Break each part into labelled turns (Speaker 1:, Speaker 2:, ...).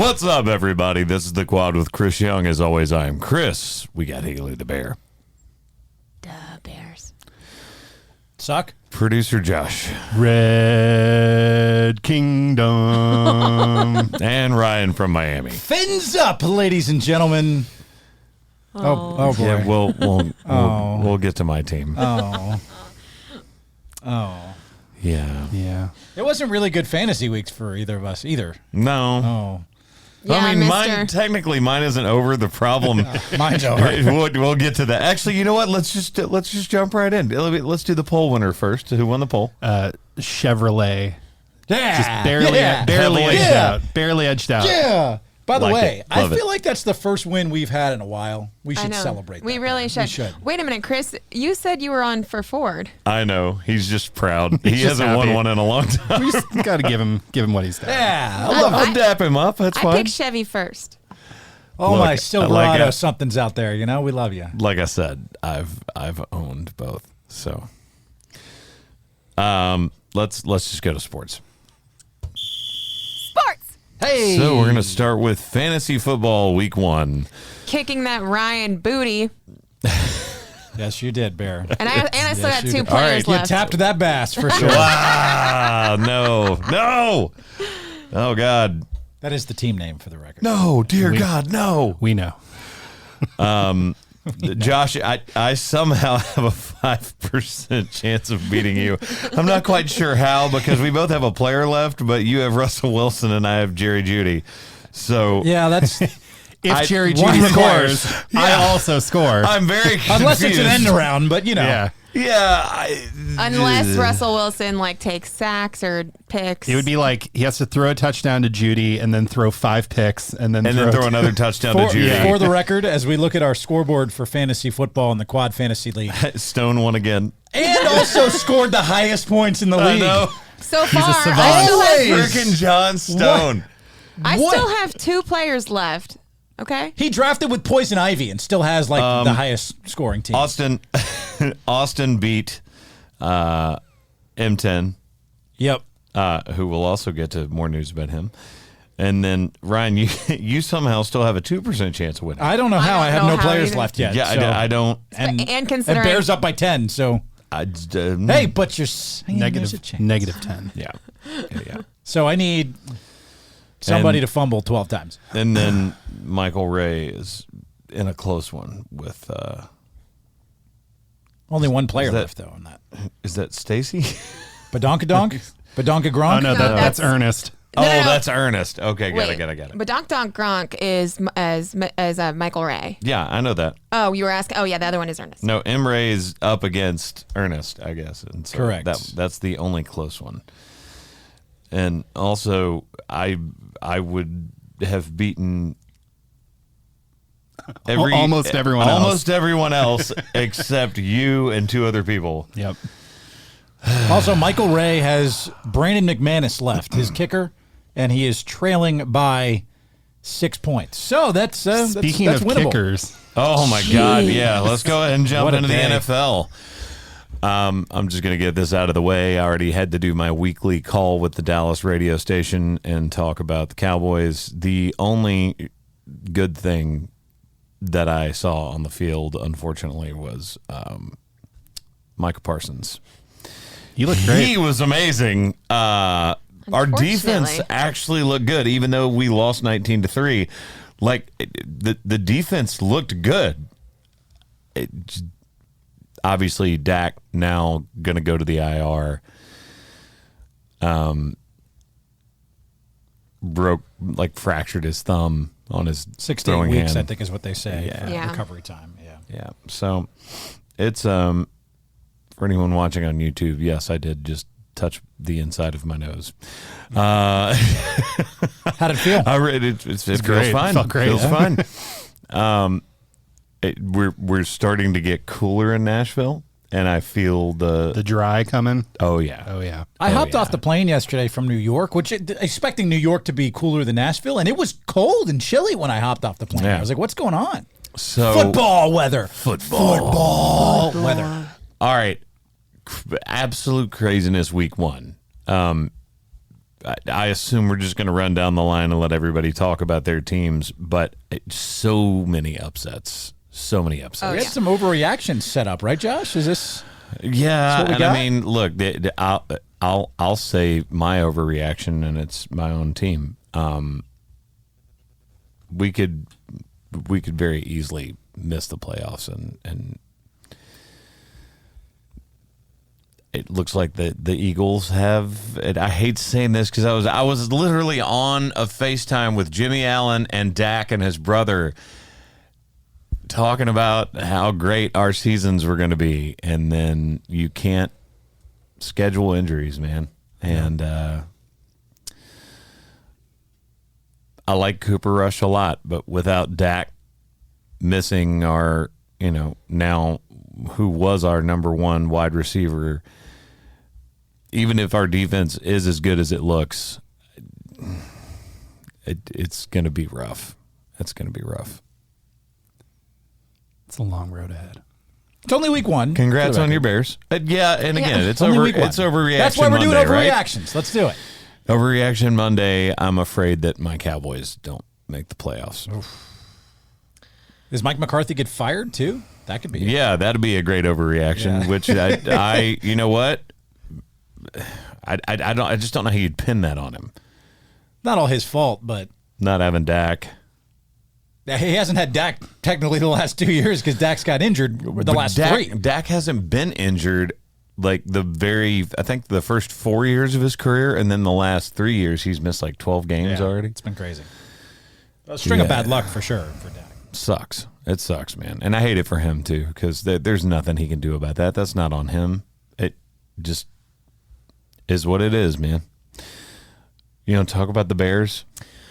Speaker 1: What's up, everybody? This is The Quad with Chris Young. As always, I am Chris. We got Haley the Bear.
Speaker 2: Duh, Bears.
Speaker 3: Suck.
Speaker 1: Producer Josh.
Speaker 4: Red Kingdom.
Speaker 1: And Ryan from Miami.
Speaker 3: Fins up, ladies and gentlemen. Oh boy.
Speaker 1: Yeah, we'll get to my team.
Speaker 3: Oh.
Speaker 1: Yeah.
Speaker 3: It wasn't really good fantasy weeks for either of us either.
Speaker 1: No.
Speaker 3: Oh.
Speaker 2: Yeah,
Speaker 1: I mean,
Speaker 2: Mr.
Speaker 1: mine isn't over. The problem.
Speaker 3: Mine's over.
Speaker 1: We'll get to that. Actually, you know what? Let's just jump right in. Let's do the poll winner first. Who won the poll?
Speaker 4: Chevrolet.
Speaker 3: Yeah.
Speaker 4: Just barely edged out. Barely edged out.
Speaker 3: Yeah. By the
Speaker 1: Like
Speaker 3: way,
Speaker 1: it.
Speaker 3: I
Speaker 1: Love
Speaker 3: feel
Speaker 1: it.
Speaker 3: like that's the first win we've had in a while. We
Speaker 2: I
Speaker 3: should
Speaker 2: know.
Speaker 3: celebrate
Speaker 2: We
Speaker 3: that.
Speaker 2: really should.
Speaker 3: We should.
Speaker 2: Wait a minute, Chris. You said you were on for Ford.
Speaker 1: I know. He's just proud. He
Speaker 4: He's just
Speaker 1: hasn't won
Speaker 4: happy.
Speaker 1: one in a long time.
Speaker 4: We just got to give him what he's got.
Speaker 3: Yeah.
Speaker 1: I'll dap him up. That's
Speaker 2: I
Speaker 1: fine.
Speaker 2: picked Chevy first.
Speaker 3: Oh,
Speaker 1: Look,
Speaker 3: my
Speaker 1: like
Speaker 3: Silverado
Speaker 1: a-
Speaker 3: something's out there. You know, we love you.
Speaker 1: Like I said, I've owned both. So, let's just go to sports.
Speaker 2: Sports.
Speaker 3: Hey.
Speaker 1: So we're gonna start with fantasy football week 1.
Speaker 2: Kicking that Ryan booty.
Speaker 3: Yes, you did, Bear.
Speaker 2: And I still got
Speaker 3: you
Speaker 2: two
Speaker 3: did.
Speaker 2: players
Speaker 3: You
Speaker 2: left.
Speaker 3: tapped that bass for sure.
Speaker 1: Wow! No! Oh God!
Speaker 3: That is the team name for the record.
Speaker 1: No! Dear God! No!
Speaker 4: We know.
Speaker 1: Josh, I somehow have a 5% chance of beating you. I'm not quite sure how because we both have a player left, but you have Russell Wilson and I have Jerry Jeudy. So
Speaker 3: Yeah, that's
Speaker 4: If Jerry
Speaker 3: one
Speaker 4: Jeudy
Speaker 3: requires-
Speaker 4: scores, I also score.
Speaker 1: I'm very confused.
Speaker 3: unless it's an end around, but you know.
Speaker 4: yeah.
Speaker 1: Yeah.
Speaker 2: Unless Russell Wilson takes sacks or picks.
Speaker 4: It would be like he has to throw a touchdown to Judy and then throw 5 picks and then
Speaker 1: throw another touchdown to Jeudy.
Speaker 3: For the record, as we look at our scoreboard for fantasy football in the Quad Fantasy League,
Speaker 1: Stone won again.
Speaker 3: and also scored the highest points in the
Speaker 1: I
Speaker 3: league.
Speaker 1: know.
Speaker 2: so
Speaker 4: a
Speaker 2: far,
Speaker 4: savant.
Speaker 1: Freaking John Stone.
Speaker 2: I
Speaker 3: What?
Speaker 2: still have 2 players left. Okay.
Speaker 3: He drafted with Poison Ivy and still has the highest scoring team.
Speaker 1: Austin beat M10,
Speaker 3: Yep.
Speaker 1: who will also get to more news about him. And then Ryan, you somehow still have a 2% chance of winning.
Speaker 3: I don't know how.
Speaker 2: don't
Speaker 3: I have
Speaker 2: know
Speaker 3: no
Speaker 2: how
Speaker 3: players
Speaker 2: either.
Speaker 3: left yet.
Speaker 1: Yeah,
Speaker 3: so-
Speaker 1: I don't.
Speaker 2: And considering
Speaker 3: Bears up by 10, so hey, but you're saying there's a chance.
Speaker 4: negative 10.
Speaker 1: Yeah.
Speaker 3: So I need somebody to fumble 12 times.
Speaker 1: And then Michael Ray is in a close one with.
Speaker 3: Only one player
Speaker 1: that-
Speaker 3: left though on that.
Speaker 1: Is that Stacy?
Speaker 3: Badonkadonk? Badonkagronk?
Speaker 4: Oh, no, that's Ernest.
Speaker 2: No, no, no.
Speaker 1: That's Ernest. Okay,
Speaker 2: Wait,
Speaker 1: got it.
Speaker 2: But Donk Gronk is as Michael Ray.
Speaker 1: Yeah, I know that.
Speaker 2: Oh, you were asking. Oh, yeah, the other one is Ernest.
Speaker 1: No, Ray is up against Ernest, I guess. And so
Speaker 3: Correct.
Speaker 1: That's the only close one. And also, I would have beaten
Speaker 4: Almost everyone else.
Speaker 1: Almost everyone else except you and 2 other people.
Speaker 4: Yep.
Speaker 3: Also, Michael Ray has Brandon McManus left, his kicker, and he is trailing by 6 points. So that's
Speaker 4: Speaking
Speaker 3: that's
Speaker 4: of
Speaker 3: winnable.
Speaker 4: kickers,
Speaker 1: Oh my God! Yeah, let's go ahead and jump
Speaker 3: What a
Speaker 1: into the
Speaker 3: day.
Speaker 1: NFL. I'm just gonna get this out of the way. I already had to do my weekly call with the Dallas radio station and talk about the Cowboys. The only good thing that I saw on the field, unfortunately, was Micah Parsons.
Speaker 4: you look great.
Speaker 1: He was amazing. Our defense
Speaker 2: Unfortunately.
Speaker 1: actually looked good, even though we lost 19-3. Like the defense looked good. Obviously, Dak now going to go to the IR. Fractured his thumb on his
Speaker 3: 6 to 8
Speaker 1: throwing
Speaker 3: weeks,
Speaker 1: hand.
Speaker 3: I think is what they say.
Speaker 1: Yeah.
Speaker 3: For
Speaker 2: Yeah.
Speaker 3: recovery time. Yeah.
Speaker 1: Yeah. So it's for anyone watching on YouTube, yes, I did just touch the inside of my nose.
Speaker 3: How'd it feel?
Speaker 1: It feels
Speaker 4: great.
Speaker 1: fine.
Speaker 4: Felt great,
Speaker 1: Feels
Speaker 4: yeah.
Speaker 1: fine. We're starting to get cooler in Nashville, and I feel
Speaker 4: The dry coming.
Speaker 1: oh yeah.
Speaker 4: Oh, yeah.
Speaker 3: I hopped off the plane yesterday from New York, expecting New York to be cooler than Nashville, and it was cold and chilly when I hopped off the plane.
Speaker 1: Yeah.
Speaker 3: I was like, what's going on?
Speaker 1: So
Speaker 3: Football weather.
Speaker 1: Football I assume we're just going to run down the line and let everybody talk about their teams, but so many upsets. So many upsets.
Speaker 3: We had some overreactions set up, right, Josh? Is this?
Speaker 1: Yeah,
Speaker 3: what we
Speaker 1: and
Speaker 3: got?
Speaker 1: I mean, look, I'll say my overreaction, and it's my own team. We could very easily miss the playoffs, and it looks like the Eagles have. I hate saying this because I was literally on a FaceTime with Jimmy Allen and Dak and his brother, talking about how great our seasons were going to be, and then you can't schedule injuries, man. And I like Cooper Rush a lot, but without Dak missing our, now who was our number one wide receiver, even if our defense is as good as it looks, it's going to be rough. It's going to be rough.
Speaker 4: It's a long road ahead.
Speaker 3: It's only week 1.
Speaker 1: Congrats on your Bears. Yeah, and again, it's
Speaker 3: Only
Speaker 1: over.
Speaker 3: week 1.
Speaker 1: It's overreaction.
Speaker 3: That's why we're doing
Speaker 1: Monday, right?
Speaker 3: overreactions. Let's do it.
Speaker 1: Overreaction Monday. I'm afraid that my Cowboys don't make the playoffs.
Speaker 3: Does Mike McCarthy get fired too? That could be.
Speaker 1: Yeah, that'd be a great overreaction.
Speaker 3: Yeah.
Speaker 1: Which I you know what? I just don't know how you'd pin that on him.
Speaker 3: Not all his fault, but
Speaker 1: Not having Dak.
Speaker 3: he hasn't had Dak technically the last 2 years because Dak's got injured the last 3.
Speaker 1: Dak hasn't been injured like I think the first 4 years of his career, and then the last 3 years he's missed like 12 games already.
Speaker 3: It's been crazy. A string of bad luck for sure for Dak.
Speaker 1: Sucks. It sucks, man. And I hate it for him too, because there's nothing he can do about that. That's not on him. It just is what it is, man. Talk about the Bears.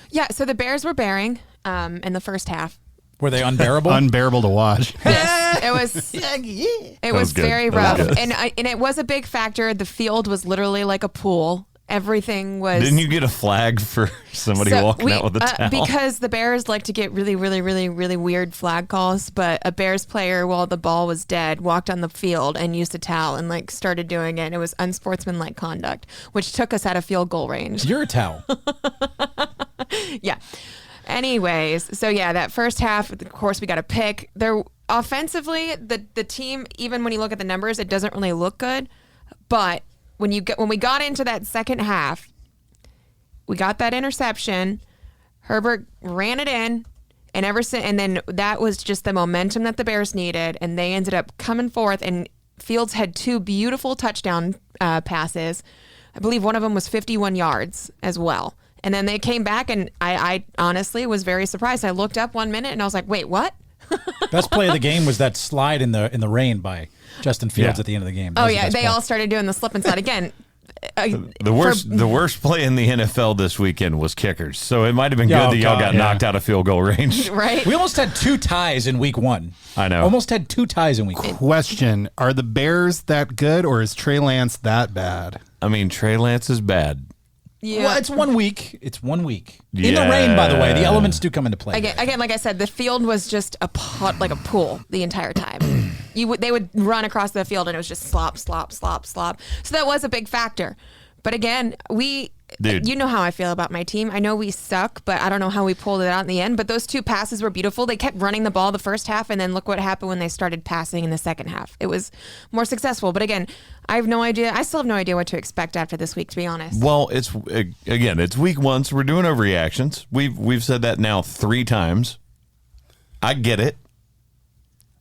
Speaker 2: Yeah, so the Bears were bearing in the first half.
Speaker 3: Were they unbearable?
Speaker 4: Unbearable to watch.
Speaker 2: Yes, it was
Speaker 1: good.
Speaker 2: very
Speaker 1: That was
Speaker 2: rough,
Speaker 1: good.
Speaker 2: and it was a big factor. The field was literally like a pool. Everything was.
Speaker 1: Didn't you get a flag for somebody walking out with a towel?
Speaker 2: Because the Bears like to get really, really, really, really weird flag calls. But a Bears player, while the ball was dead, walked on the field and used a towel and like started doing it. And it was unsportsmanlike conduct, which took us out of field goal range.
Speaker 3: You're a towel.
Speaker 2: Yeah. Anyways, so yeah, that first half, of course, we got a pick. There offensively, the team, even when you look at the numbers, it doesn't really look good. But when we got into that second half, we got that interception. Herbert ran it in, and then that was just the momentum that the Bears needed, and they ended up coming forth. And Fields had 2 beautiful touchdown passes. I believe one of them was 51 yards as well. And then they came back, and I honestly was very surprised. I looked up 1 minute, and I was like, "Wait, what?"
Speaker 3: Best play of the game was that slide in the rain by Justin Fields at the end of the game. That
Speaker 2: Oh
Speaker 3: was the
Speaker 2: yeah,
Speaker 3: best
Speaker 2: they
Speaker 3: play.
Speaker 2: all started doing the slip and slide again.
Speaker 1: The worst play in the NFL this weekend was kickers. So it might have been good
Speaker 3: Oh,
Speaker 1: that y'all
Speaker 3: God,
Speaker 1: got
Speaker 3: yeah.
Speaker 1: knocked out of field goal range.
Speaker 2: Right?
Speaker 3: We almost had 2 ties in week 1.
Speaker 1: I know.
Speaker 3: Almost had 2 ties in week 1.
Speaker 4: Question: are the Bears that good, or is Trey Lance that bad?
Speaker 1: I mean, Trey Lance is bad.
Speaker 2: Yeah.
Speaker 3: Well, it's 1 week. It's 1 week. In the rain, by the way. The elements do come into play.
Speaker 2: Again, like I said, the field was just a pot, like a pool the entire time. They would run across the field and it was just slop, slop, slop, slop. So that was a big factor. But again,
Speaker 1: Dude.
Speaker 2: you know how I feel about my team. I know we suck, but I don't know how we pulled it out in the end. But those 2 passes were beautiful. They kept running the ball the first half, and then look what happened when they started passing in the second half. It was more successful. But again, I have no idea. I still have no idea what to expect after this week, to be honest.
Speaker 1: Well, it's week 1, so we're doing overreactions. We've said that now 3 times. I get it.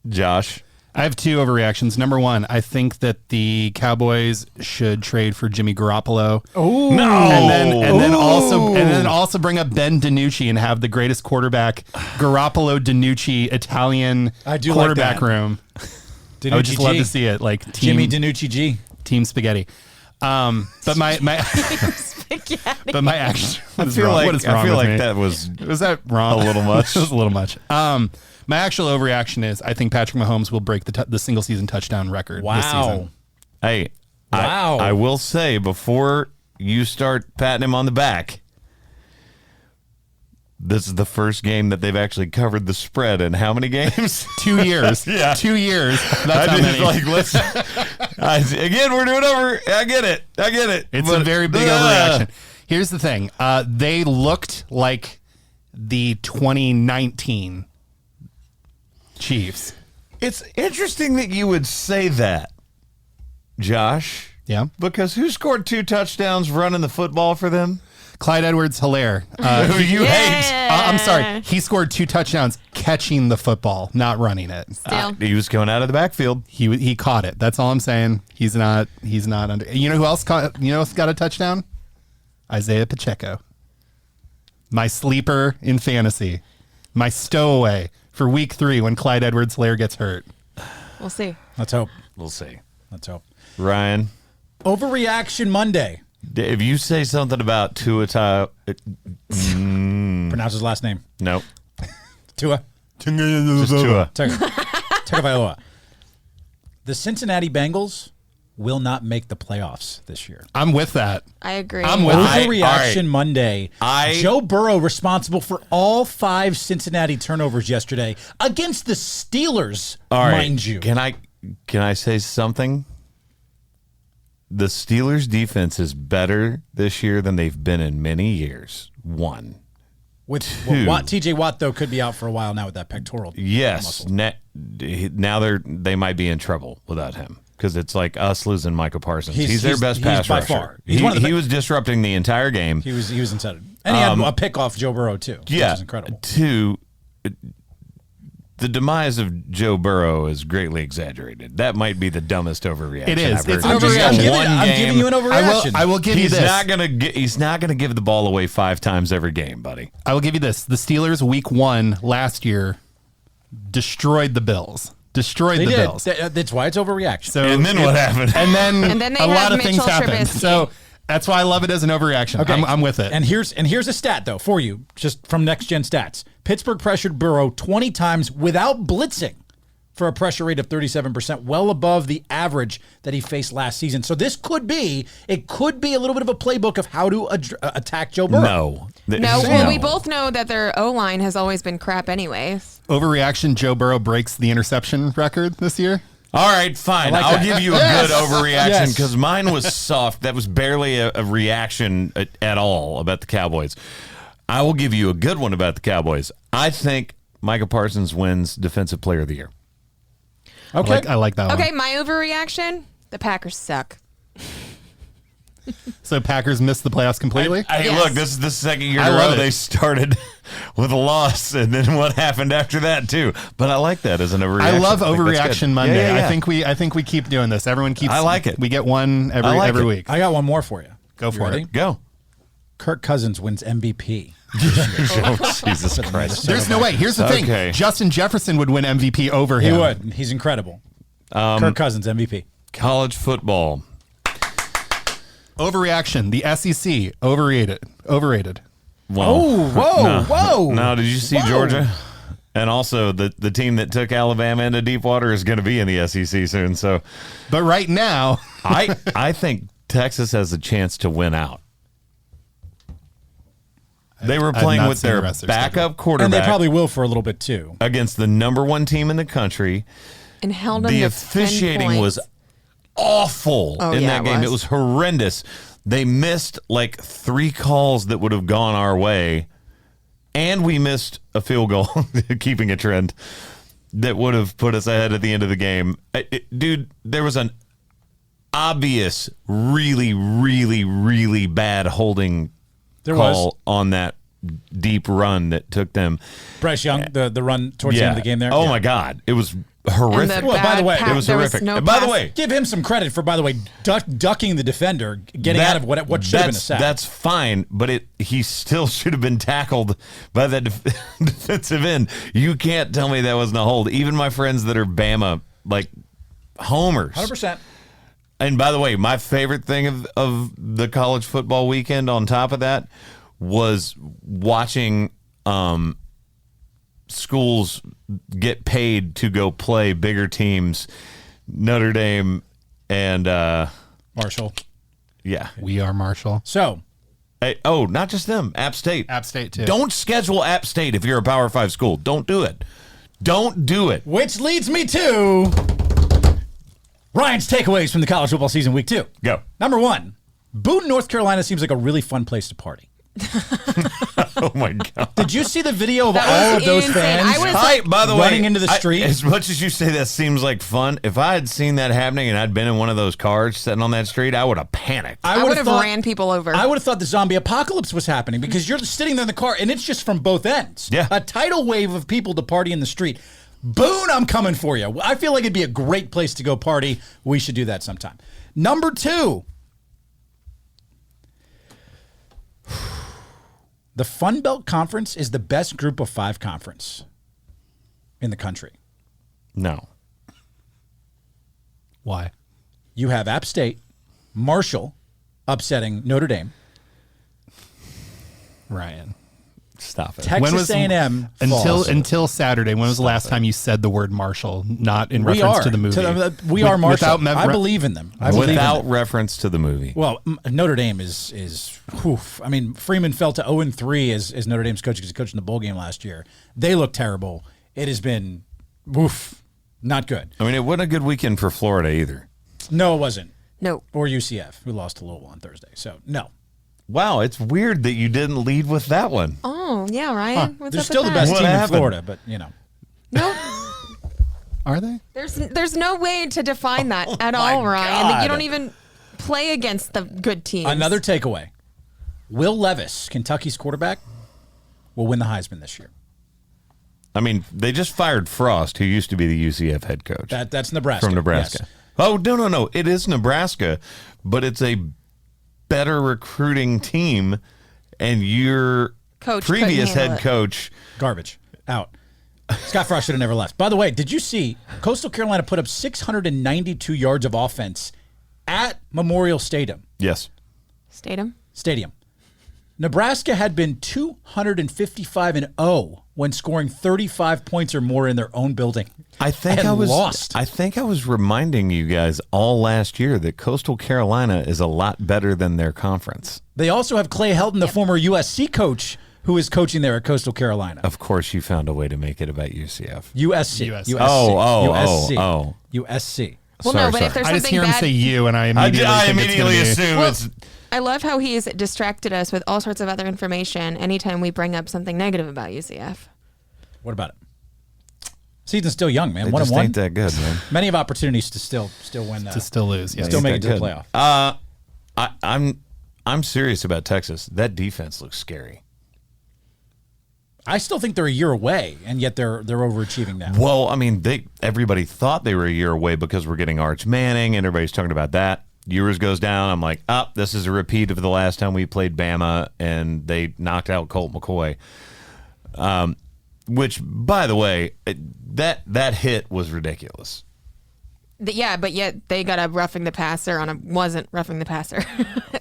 Speaker 1: Josh.
Speaker 4: I have 2 overreactions. Number 1, I think that the Cowboys should trade for Jimmy Garoppolo.
Speaker 3: Oh
Speaker 1: No.
Speaker 4: And then also bring up Ben DiNucci and have the greatest quarterback, Garoppolo DiNucci Italian
Speaker 3: I do like
Speaker 4: quarterback
Speaker 3: that.
Speaker 4: room. I would just love to see it, like
Speaker 3: Jimmy DiNucci G.
Speaker 4: team spaghetti. But my but my action.
Speaker 1: I feel like that was
Speaker 4: that wrong?
Speaker 1: a little much.
Speaker 4: It was a little much. My actual overreaction is I think Patrick Mahomes will break the single season touchdown record this season.
Speaker 3: Wow.
Speaker 1: Hey,
Speaker 3: Wow.
Speaker 1: I will say before you start patting him on the back, this is the first game that they've actually covered the spread in how many games?
Speaker 4: 2 years.
Speaker 1: Yeah.
Speaker 4: 2 years. That's
Speaker 1: I
Speaker 4: how
Speaker 1: just
Speaker 4: many.
Speaker 1: listen. Again, we're doing over. I get it.
Speaker 4: It's
Speaker 1: But,
Speaker 4: a very big overreaction. Here's the thing. They looked like the 2019 Chiefs.
Speaker 1: It's interesting that you would say that, Josh.
Speaker 4: Yeah.
Speaker 1: Because who scored 2 touchdowns running the football for them?
Speaker 4: Clyde Edwards-Helaire.
Speaker 1: Who you hate.
Speaker 4: I'm sorry. He scored 2 touchdowns catching the football, not running it.
Speaker 2: Still.
Speaker 1: He was coming out of the backfield.
Speaker 4: He caught it. That's all I'm saying. He's not under. You know who else caught? You know who's got a touchdown? Isaiah Pacheco. My sleeper in fantasy. My stowaway for week 3 when Clyde Edwards-Helaire gets hurt.
Speaker 2: We'll see.
Speaker 3: Let's hope.
Speaker 1: We'll see.
Speaker 3: Let's hope.
Speaker 1: Ryan,
Speaker 3: Overreaction Monday.
Speaker 1: if you say something about Tua,
Speaker 3: Pronounce his last name.
Speaker 1: no,
Speaker 3: Tua.
Speaker 1: just Tua.
Speaker 3: Tagovailoa. The Cincinnati Bengals will not make the playoffs this year.
Speaker 4: I'm with that.
Speaker 2: I agree.
Speaker 4: I'm with
Speaker 3: Overreaction
Speaker 1: all right.
Speaker 3: Monday. Joe Burrow responsible for all 5 Cincinnati turnovers yesterday against the Steelers,
Speaker 1: All right.
Speaker 3: mind you.
Speaker 1: Can I say something? The Steelers' defense is better this year than they've been in many years. 1.
Speaker 3: With
Speaker 1: Two.
Speaker 3: TJ Watt, though, could be out for a while now with that pectoral.
Speaker 1: Yes. Now they might be in trouble without him because it's like us losing Michael Parsons. He's their best pass
Speaker 3: by
Speaker 1: rusher.
Speaker 3: far. He's one of the
Speaker 1: He was disrupting the entire game.
Speaker 3: He was inside. And he had a pick off Joe Burrow, too, which is incredible.
Speaker 1: 2, the demise of Joe Burrow is greatly exaggerated. That might be the dumbest overreaction.
Speaker 4: It is.
Speaker 1: I've heard.
Speaker 4: It's an
Speaker 3: I'm
Speaker 4: overreaction.
Speaker 3: giving you an overreaction.
Speaker 4: I will give you
Speaker 1: He's
Speaker 4: this.
Speaker 1: he's not gonna give the ball away 5 times every game, buddy.
Speaker 4: I will give you this. The Steelers week 1 last year destroyed the Bills. Destroyed
Speaker 3: They
Speaker 4: the
Speaker 3: did.
Speaker 4: Bills.
Speaker 3: That's why it's overreaction.
Speaker 4: So
Speaker 1: And then what happened?
Speaker 4: And then
Speaker 2: they
Speaker 4: a lot
Speaker 2: have
Speaker 4: of things
Speaker 2: Mitchell
Speaker 4: happened.
Speaker 2: Trubisky.
Speaker 4: So that's why I love it as an overreaction.
Speaker 3: Okay.
Speaker 4: I'm with it.
Speaker 3: And here's a stat, though, for you, just from Next Gen Stats. Pittsburgh pressured Burrow 20 times without blitzing for a pressure rate of 37%, well above the average that he faced last season. So this could be a little bit of a playbook of how to attack Joe Burrow.
Speaker 1: No.
Speaker 2: No, well, we both know that their O-line has always been crap anyways.
Speaker 4: Overreaction, Joe Burrow breaks the interception record this year.
Speaker 1: All right, fine.
Speaker 3: like
Speaker 1: I'll
Speaker 3: that.
Speaker 1: give you a
Speaker 3: Yes.
Speaker 1: good overreaction
Speaker 3: Yes.
Speaker 1: because mine was soft. That was barely a reaction at all about the Cowboys. I will give you a good one about the Cowboys. I think Micah Parsons wins Defensive Player of the Year.
Speaker 3: Okay.
Speaker 4: I like that
Speaker 2: Okay,
Speaker 4: one.
Speaker 2: my overreaction, the Packers suck.
Speaker 4: So Packers missed the playoffs completely?
Speaker 1: Hey,
Speaker 2: Yes.
Speaker 1: look, this is the second year in
Speaker 4: I
Speaker 1: a
Speaker 4: love
Speaker 1: row
Speaker 4: it.
Speaker 1: they started with a loss, and then what happened after that too. But I like that as an overreaction.
Speaker 4: I love
Speaker 1: think that's
Speaker 4: Overreaction
Speaker 1: good.
Speaker 4: Monday.
Speaker 1: Yeah, yeah, yeah.
Speaker 4: I think we keep doing this. Everyone keeps.
Speaker 1: I like it.
Speaker 4: We get one
Speaker 1: I like
Speaker 4: every
Speaker 1: it.
Speaker 4: week.
Speaker 3: I got one more for you.
Speaker 4: Go
Speaker 3: You
Speaker 4: for
Speaker 3: ready?
Speaker 4: it.
Speaker 1: Go.
Speaker 3: Kirk Cousins wins MVP.
Speaker 1: Jesus Christ.
Speaker 4: There's no way. Here's the
Speaker 1: Okay.
Speaker 4: thing. Justin Jefferson would win MVP over
Speaker 3: He
Speaker 4: him.
Speaker 3: would. He's incredible. Kirk Cousins, MVP.
Speaker 1: College football.
Speaker 4: Overreaction. The SEC overrated.
Speaker 1: Well,
Speaker 3: Whoa.
Speaker 1: now, did you see
Speaker 3: Whoa.
Speaker 1: Georgia? And also, the team that took Alabama into deep water is going to be in the SEC soon. So
Speaker 4: But right now,
Speaker 1: I think Texas has a chance to win out. They were
Speaker 4: I've
Speaker 1: playing
Speaker 4: not
Speaker 1: with
Speaker 4: seen the
Speaker 1: their
Speaker 4: rest of their
Speaker 1: backup
Speaker 3: And
Speaker 1: quarterback
Speaker 3: they probably will for a little bit, too.
Speaker 1: against the number 1 team in the country.
Speaker 2: And held them
Speaker 1: The
Speaker 2: to 10
Speaker 1: officiating was
Speaker 2: points.
Speaker 1: awful
Speaker 2: Oh,
Speaker 1: in
Speaker 2: yeah,
Speaker 1: that
Speaker 2: it
Speaker 1: game.
Speaker 2: was.
Speaker 1: It was horrendous. They missed like 3 calls that would have gone our way, and we missed a field goal, keeping a trend that would have put us ahead at the end of the game. Dude, there was an obvious, really, really, really bad holding
Speaker 3: There
Speaker 1: call
Speaker 3: was.
Speaker 1: on that deep run that took them.
Speaker 3: Bryce Young, the run towards the end of the game there.
Speaker 1: Oh
Speaker 3: Yeah.
Speaker 1: my God, it was horrific.
Speaker 3: Well, by the way,
Speaker 1: it was
Speaker 2: there
Speaker 1: horrific.
Speaker 2: no
Speaker 1: And by the
Speaker 2: pass.
Speaker 1: way,
Speaker 3: Give him some credit for, by the way, ducking the defender, getting out of what should have been a sack.
Speaker 1: That's fine, but he still should have been tackled by that defensive end. You can't tell me that wasn't a hold. Even my friends that are Bama, like homers.
Speaker 3: 100%.
Speaker 1: And by the way, my favorite thing of the college football weekend on top of that was watching schools get paid to go play bigger teams. Notre Dame and
Speaker 3: Marshall.
Speaker 1: yeah.
Speaker 4: we are Marshall.
Speaker 3: So,
Speaker 1: Hey, oh, not just them. App State.
Speaker 4: App State, too.
Speaker 1: Don't schedule App State if you're a Power 5 school. Don't do it. Don't do it.
Speaker 3: which leads me to Ryan's takeaways from the college football season week 2.
Speaker 1: Go.
Speaker 3: Number 1, Boone, North Carolina seems like a really fun place to party.
Speaker 1: Oh my God.
Speaker 3: Did you see the video of
Speaker 2: That
Speaker 3: all
Speaker 2: was
Speaker 3: of those
Speaker 2: insane.
Speaker 3: fans
Speaker 2: I was
Speaker 1: Hi, by the way,
Speaker 3: running into the street?
Speaker 1: as much as you say that seems like fun, if I had seen that happening and I'd been in one of those cars sitting on that street, I would have panicked.
Speaker 2: I would have ran people over.
Speaker 3: I would have thought the zombie apocalypse was happening because you're sitting there in the car and it's just from both ends.
Speaker 1: Yeah.
Speaker 3: A tidal wave of people to party in the street. Boone, I'm coming for you. I feel like it'd be a great place to go party. We should do that sometime. Number 2. The Fun Belt Conference is the best group of 5 conference in the country.
Speaker 1: No.
Speaker 4: Why?
Speaker 3: You have App State, Marshall upsetting Notre Dame,
Speaker 4: Ryan.
Speaker 1: Stop it.
Speaker 3: Texas A&M falls.
Speaker 4: until Saturday? When was the last time you said the word Marshall, not in reference to the movie?
Speaker 3: We are Marshall.
Speaker 4: Without
Speaker 3: I believe in them. I believe in
Speaker 1: Without
Speaker 3: them.
Speaker 1: reference to the movie.
Speaker 3: Well, Notre Dame is whew. I mean, Freeman fell to 0-3 as Notre Dame's coach because he coached in the bowl game last year. They look terrible. It has been, not good.
Speaker 1: I mean, it wasn't a good weekend for Florida either.
Speaker 3: No, it wasn't.
Speaker 2: no.
Speaker 3: Or UCF, who lost to Louisville on Thursday. So, no.
Speaker 1: Wow, it's weird that you didn't lead with that one.
Speaker 2: Oh, yeah, Ryan. What's
Speaker 3: They're
Speaker 2: up
Speaker 3: still
Speaker 2: with
Speaker 3: the
Speaker 2: that?
Speaker 3: best
Speaker 1: What
Speaker 3: team
Speaker 1: happened?
Speaker 3: in Florida, but, you know.
Speaker 2: No,
Speaker 4: Are they?
Speaker 2: there's no way to define that at
Speaker 1: my
Speaker 2: all, Ryan.
Speaker 1: God.
Speaker 2: You don't even play against the good teams.
Speaker 3: Another takeaway. Will Levis, Kentucky's quarterback, will win the Heisman this year.
Speaker 1: I mean, they just fired Frost, who used to be the UCF head coach
Speaker 3: That's Nebraska.
Speaker 1: from Nebraska.
Speaker 3: Yes.
Speaker 1: Oh, no. It is Nebraska, but it's a better recruiting team, and your
Speaker 2: Coach
Speaker 1: previous
Speaker 2: couldn't handle
Speaker 1: head
Speaker 2: it.
Speaker 1: coach.
Speaker 3: Garbage. Out. Scott Frost should have never left. By the way, did you see Coastal Carolina put up 692 yards of offense at Memorial Stadium?
Speaker 1: Yes.
Speaker 3: Stadium. Nebraska had been 255-0 when scoring 35 points or more in their own building.
Speaker 1: I think
Speaker 3: And
Speaker 1: I was
Speaker 3: lost.
Speaker 1: I think I was reminding you guys all last year that Coastal Carolina is a lot better than their conference.
Speaker 3: They also have Clay Helton, the former USC coach, who is coaching there at Coastal Carolina.
Speaker 1: Of course, you found a way to make it about UCF.
Speaker 3: USC.
Speaker 4: USC.
Speaker 1: Oh.
Speaker 3: USC.
Speaker 2: Well,
Speaker 1: Sorry,
Speaker 2: no, but if there's
Speaker 4: I just
Speaker 2: something
Speaker 4: hear him
Speaker 2: bad,
Speaker 4: say you, and I immediately think it's gonna be.
Speaker 2: Well,
Speaker 1: it's
Speaker 2: I love how he's distracted us with all sorts of other information anytime we bring up something negative about UCF.
Speaker 3: What about it? Season's still young, man.
Speaker 1: they
Speaker 3: 1-1.
Speaker 1: just ain't that good, man.
Speaker 3: Many of opportunities to still win.
Speaker 4: to still lose. Yes.
Speaker 3: Still make it to the
Speaker 1: Good.
Speaker 3: playoff.
Speaker 1: I'm serious about Texas. That defense looks scary.
Speaker 3: I still think they're a year away, and yet they're overachieving now.
Speaker 1: Well, I mean, everybody thought they were a year away because we're getting Arch Manning, and everybody's talking about that. Ewers goes down. I'm like, this is a repeat of the last time we played Bama, and they knocked out Colt McCoy. Which, by the way, that hit was ridiculous.
Speaker 2: Yeah, but yet they got a roughing the passer wasn't roughing the passer,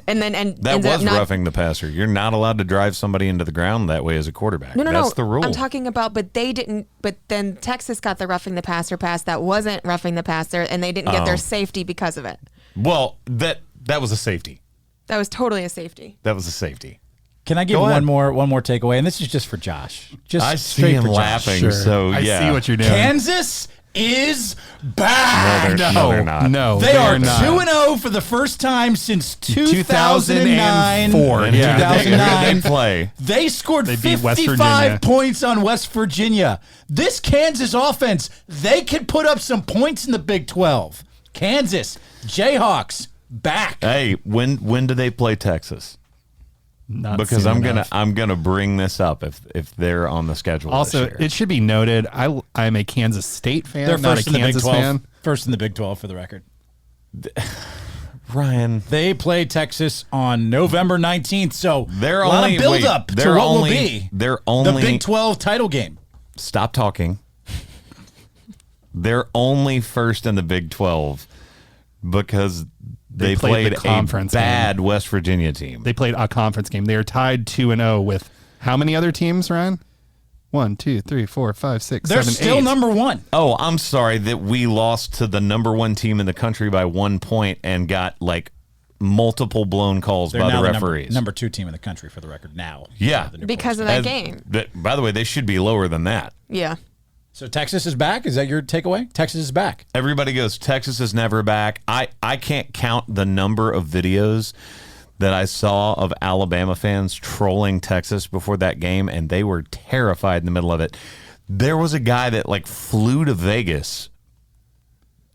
Speaker 2: and
Speaker 1: That
Speaker 2: ended
Speaker 1: was
Speaker 2: up not,
Speaker 1: roughing the passer. You're not allowed to drive somebody into the ground that way as a quarterback.
Speaker 2: No,
Speaker 1: That's the rule.
Speaker 2: I'm talking about, but they didn't. But then Texas got the roughing the passer pass that wasn't roughing the passer, and they didn't get their safety because of it.
Speaker 1: Well, that was a safety.
Speaker 2: That was totally a safety.
Speaker 1: That was a safety.
Speaker 3: Can I give
Speaker 1: Go ahead.
Speaker 3: one more takeaway? And this is just for Josh. Just
Speaker 1: I
Speaker 3: straight
Speaker 1: see him
Speaker 3: for Josh.
Speaker 1: laughing.
Speaker 4: Sure.
Speaker 1: So
Speaker 4: I
Speaker 1: yeah,
Speaker 4: see what you're doing.
Speaker 3: Kansas is back.
Speaker 1: No, they're not.
Speaker 4: No,
Speaker 3: They are
Speaker 4: not.
Speaker 3: 2-0 for the first time since 2009.
Speaker 4: 2004.
Speaker 1: And
Speaker 4: Yeah.
Speaker 1: who did
Speaker 3: 2009.
Speaker 1: they play?
Speaker 3: They scored
Speaker 4: They beat West
Speaker 3: 55
Speaker 4: Virginia.
Speaker 3: points on West Virginia. This Kansas offense, they could put up some points in the Big 12. Kansas, Jayhawks, back.
Speaker 1: Hey, when do they play Texas?
Speaker 4: Not
Speaker 1: Because
Speaker 4: soon
Speaker 1: I'm
Speaker 4: enough.
Speaker 1: gonna bring this up if they're on the schedule.
Speaker 4: Also,
Speaker 1: this year.
Speaker 4: it should be noted, I'm a Kansas State fan,
Speaker 3: They're
Speaker 4: not a
Speaker 3: first in the Big
Speaker 4: Kansas
Speaker 3: 12.
Speaker 4: fan.
Speaker 3: First in the Big 12 for the record.
Speaker 1: Ryan.
Speaker 3: They play Texas on November 19th, so
Speaker 1: They're
Speaker 3: a lot
Speaker 1: only
Speaker 3: of build
Speaker 1: wait,
Speaker 3: up to
Speaker 1: they're
Speaker 3: what
Speaker 1: only,
Speaker 3: will be
Speaker 1: They're
Speaker 3: the
Speaker 1: only
Speaker 3: Big 12 title game.
Speaker 1: Stop talking. They're only first in the Big 12 because they
Speaker 4: played the
Speaker 1: played
Speaker 4: conference
Speaker 1: a bad West Virginia team.
Speaker 4: They played a conference game. They are tied 2-0 with how many other teams, Ryan? 1, 2, 3, 4, 5, 6,
Speaker 3: They're
Speaker 4: 7,
Speaker 3: still
Speaker 4: 8.
Speaker 3: number one.
Speaker 1: Oh, I'm sorry that we lost to the number one team in the country by 1 point and got like multiple blown calls
Speaker 3: They're
Speaker 1: by
Speaker 3: now
Speaker 1: the
Speaker 3: the
Speaker 1: referees.
Speaker 3: number 2 team in the country for the record now.
Speaker 1: Yeah.
Speaker 3: The New
Speaker 2: Because
Speaker 3: Bulls.
Speaker 2: of that game.
Speaker 1: By the way, they should be lower than that.
Speaker 2: Yeah.
Speaker 3: So Texas is back? Is that your takeaway? Texas is back.
Speaker 1: Everybody goes, Texas is never back. I can't count the number of videos that I saw of Alabama fans trolling Texas before that game, and they were terrified in the middle of it. There was a guy that like flew to Vegas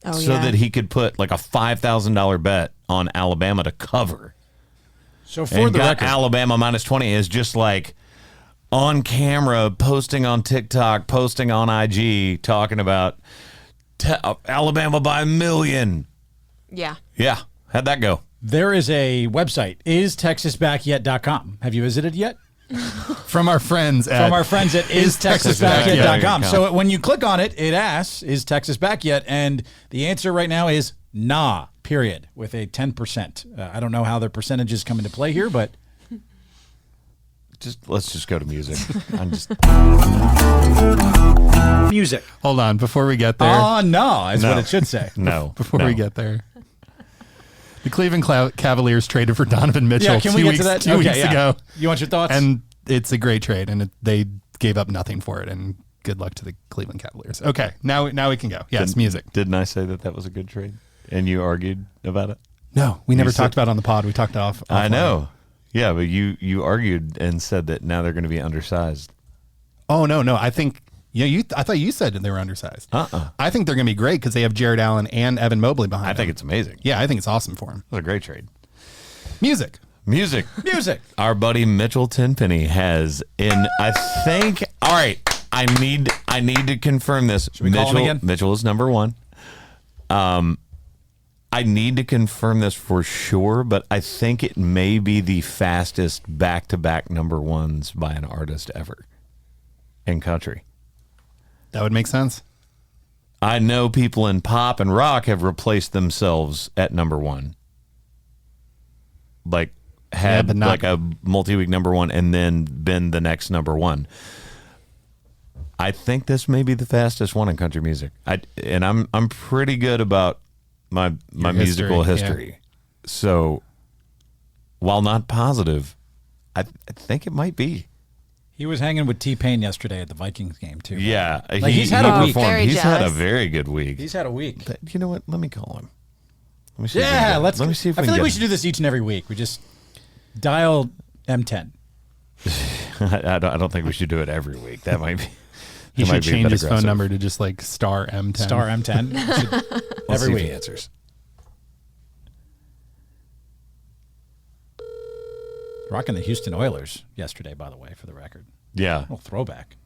Speaker 1: so that he could put like a $5,000 bet on Alabama to cover.
Speaker 3: So for
Speaker 1: And
Speaker 3: the
Speaker 1: got
Speaker 3: record,
Speaker 1: Alabama -20 is just like on camera, posting on TikTok, posting on IG, talking about Alabama by 1 million.
Speaker 2: Yeah.
Speaker 1: Yeah, how'd that go?
Speaker 3: there is a website, istexasbackyet.com. Have you visited yet?
Speaker 4: From our friends at
Speaker 3: istexasbackyet.com. So when you click on it, it asks, is Texas back yet? And the answer right now is nah, period, with a 10%. I don't know how their percentages come into play here, but
Speaker 1: Let's just go to music.
Speaker 3: music.
Speaker 4: Hold on, before we get there.
Speaker 3: Oh, no, is
Speaker 1: No.
Speaker 3: what it should say.
Speaker 1: No.
Speaker 4: Before
Speaker 1: no.
Speaker 4: we get there. The Cleveland Cavaliers traded for Donovan Mitchell
Speaker 3: Yeah, can we get to that?
Speaker 4: two weeks ago.
Speaker 3: You want your thoughts?
Speaker 4: And it's a great trade, and they gave up nothing for it, and good luck to the Cleveland Cavaliers. Okay, now we can go. Yes, music.
Speaker 1: Didn't I say that was a good trade? And you argued about it?
Speaker 4: No, we never
Speaker 1: said-
Speaker 4: talked about it on the pod. We talked off.
Speaker 1: I
Speaker 4: offline.
Speaker 1: know. Yeah, but you argued and said that now they're going to be undersized.
Speaker 4: Oh, no. I think, I thought you said that they were undersized. I think they're going to be great because they have Jared Allen and Evan Mobley behind
Speaker 1: I
Speaker 4: them.
Speaker 1: think it's amazing.
Speaker 4: Yeah, I think it's awesome for him.
Speaker 1: It was a great trade.
Speaker 4: Music.
Speaker 1: Music.
Speaker 3: music.
Speaker 1: Our buddy Mitchell Tenpenny has I think, all right, I need to confirm this.
Speaker 3: we call him again?
Speaker 1: Mitchell is number one. I need to confirm this for sure, but I think it may be the fastest back-to-back number ones by an artist ever in country.
Speaker 4: That would make sense.
Speaker 1: I know people in pop and rock have replaced themselves at number one. Like had
Speaker 4: but not-
Speaker 1: like a multi-week number one and then been the next number one. I think this may be the fastest one in country music. I'm pretty good about my musical history. So while not positive, I think it might be.
Speaker 3: He was hanging with T-Pain yesterday at the Vikings game, too.
Speaker 1: Yeah,
Speaker 3: Like, he's had a week.
Speaker 1: performed.
Speaker 2: Very
Speaker 1: He's had a
Speaker 2: jealous.
Speaker 1: very good week.
Speaker 3: He's had a week.
Speaker 1: You know what? Let me call him. Let me see.
Speaker 3: Yeah,
Speaker 1: let me see if
Speaker 3: I
Speaker 1: we
Speaker 3: feel
Speaker 1: can
Speaker 3: like we
Speaker 1: get-
Speaker 3: should do this each and every week. We just dial M10.
Speaker 1: I don't think we should do it every week. That might be.
Speaker 4: He
Speaker 1: that might
Speaker 4: should
Speaker 1: be a
Speaker 4: change
Speaker 1: bit
Speaker 4: his phone
Speaker 1: aggressive.
Speaker 4: number to just like star M10.
Speaker 3: Star M10.
Speaker 1: Let's
Speaker 3: every
Speaker 1: see if
Speaker 3: week.
Speaker 1: he answers.
Speaker 3: Rocking the Houston Oilers yesterday, by the way, for the record.
Speaker 1: Yeah.
Speaker 3: Little throwback.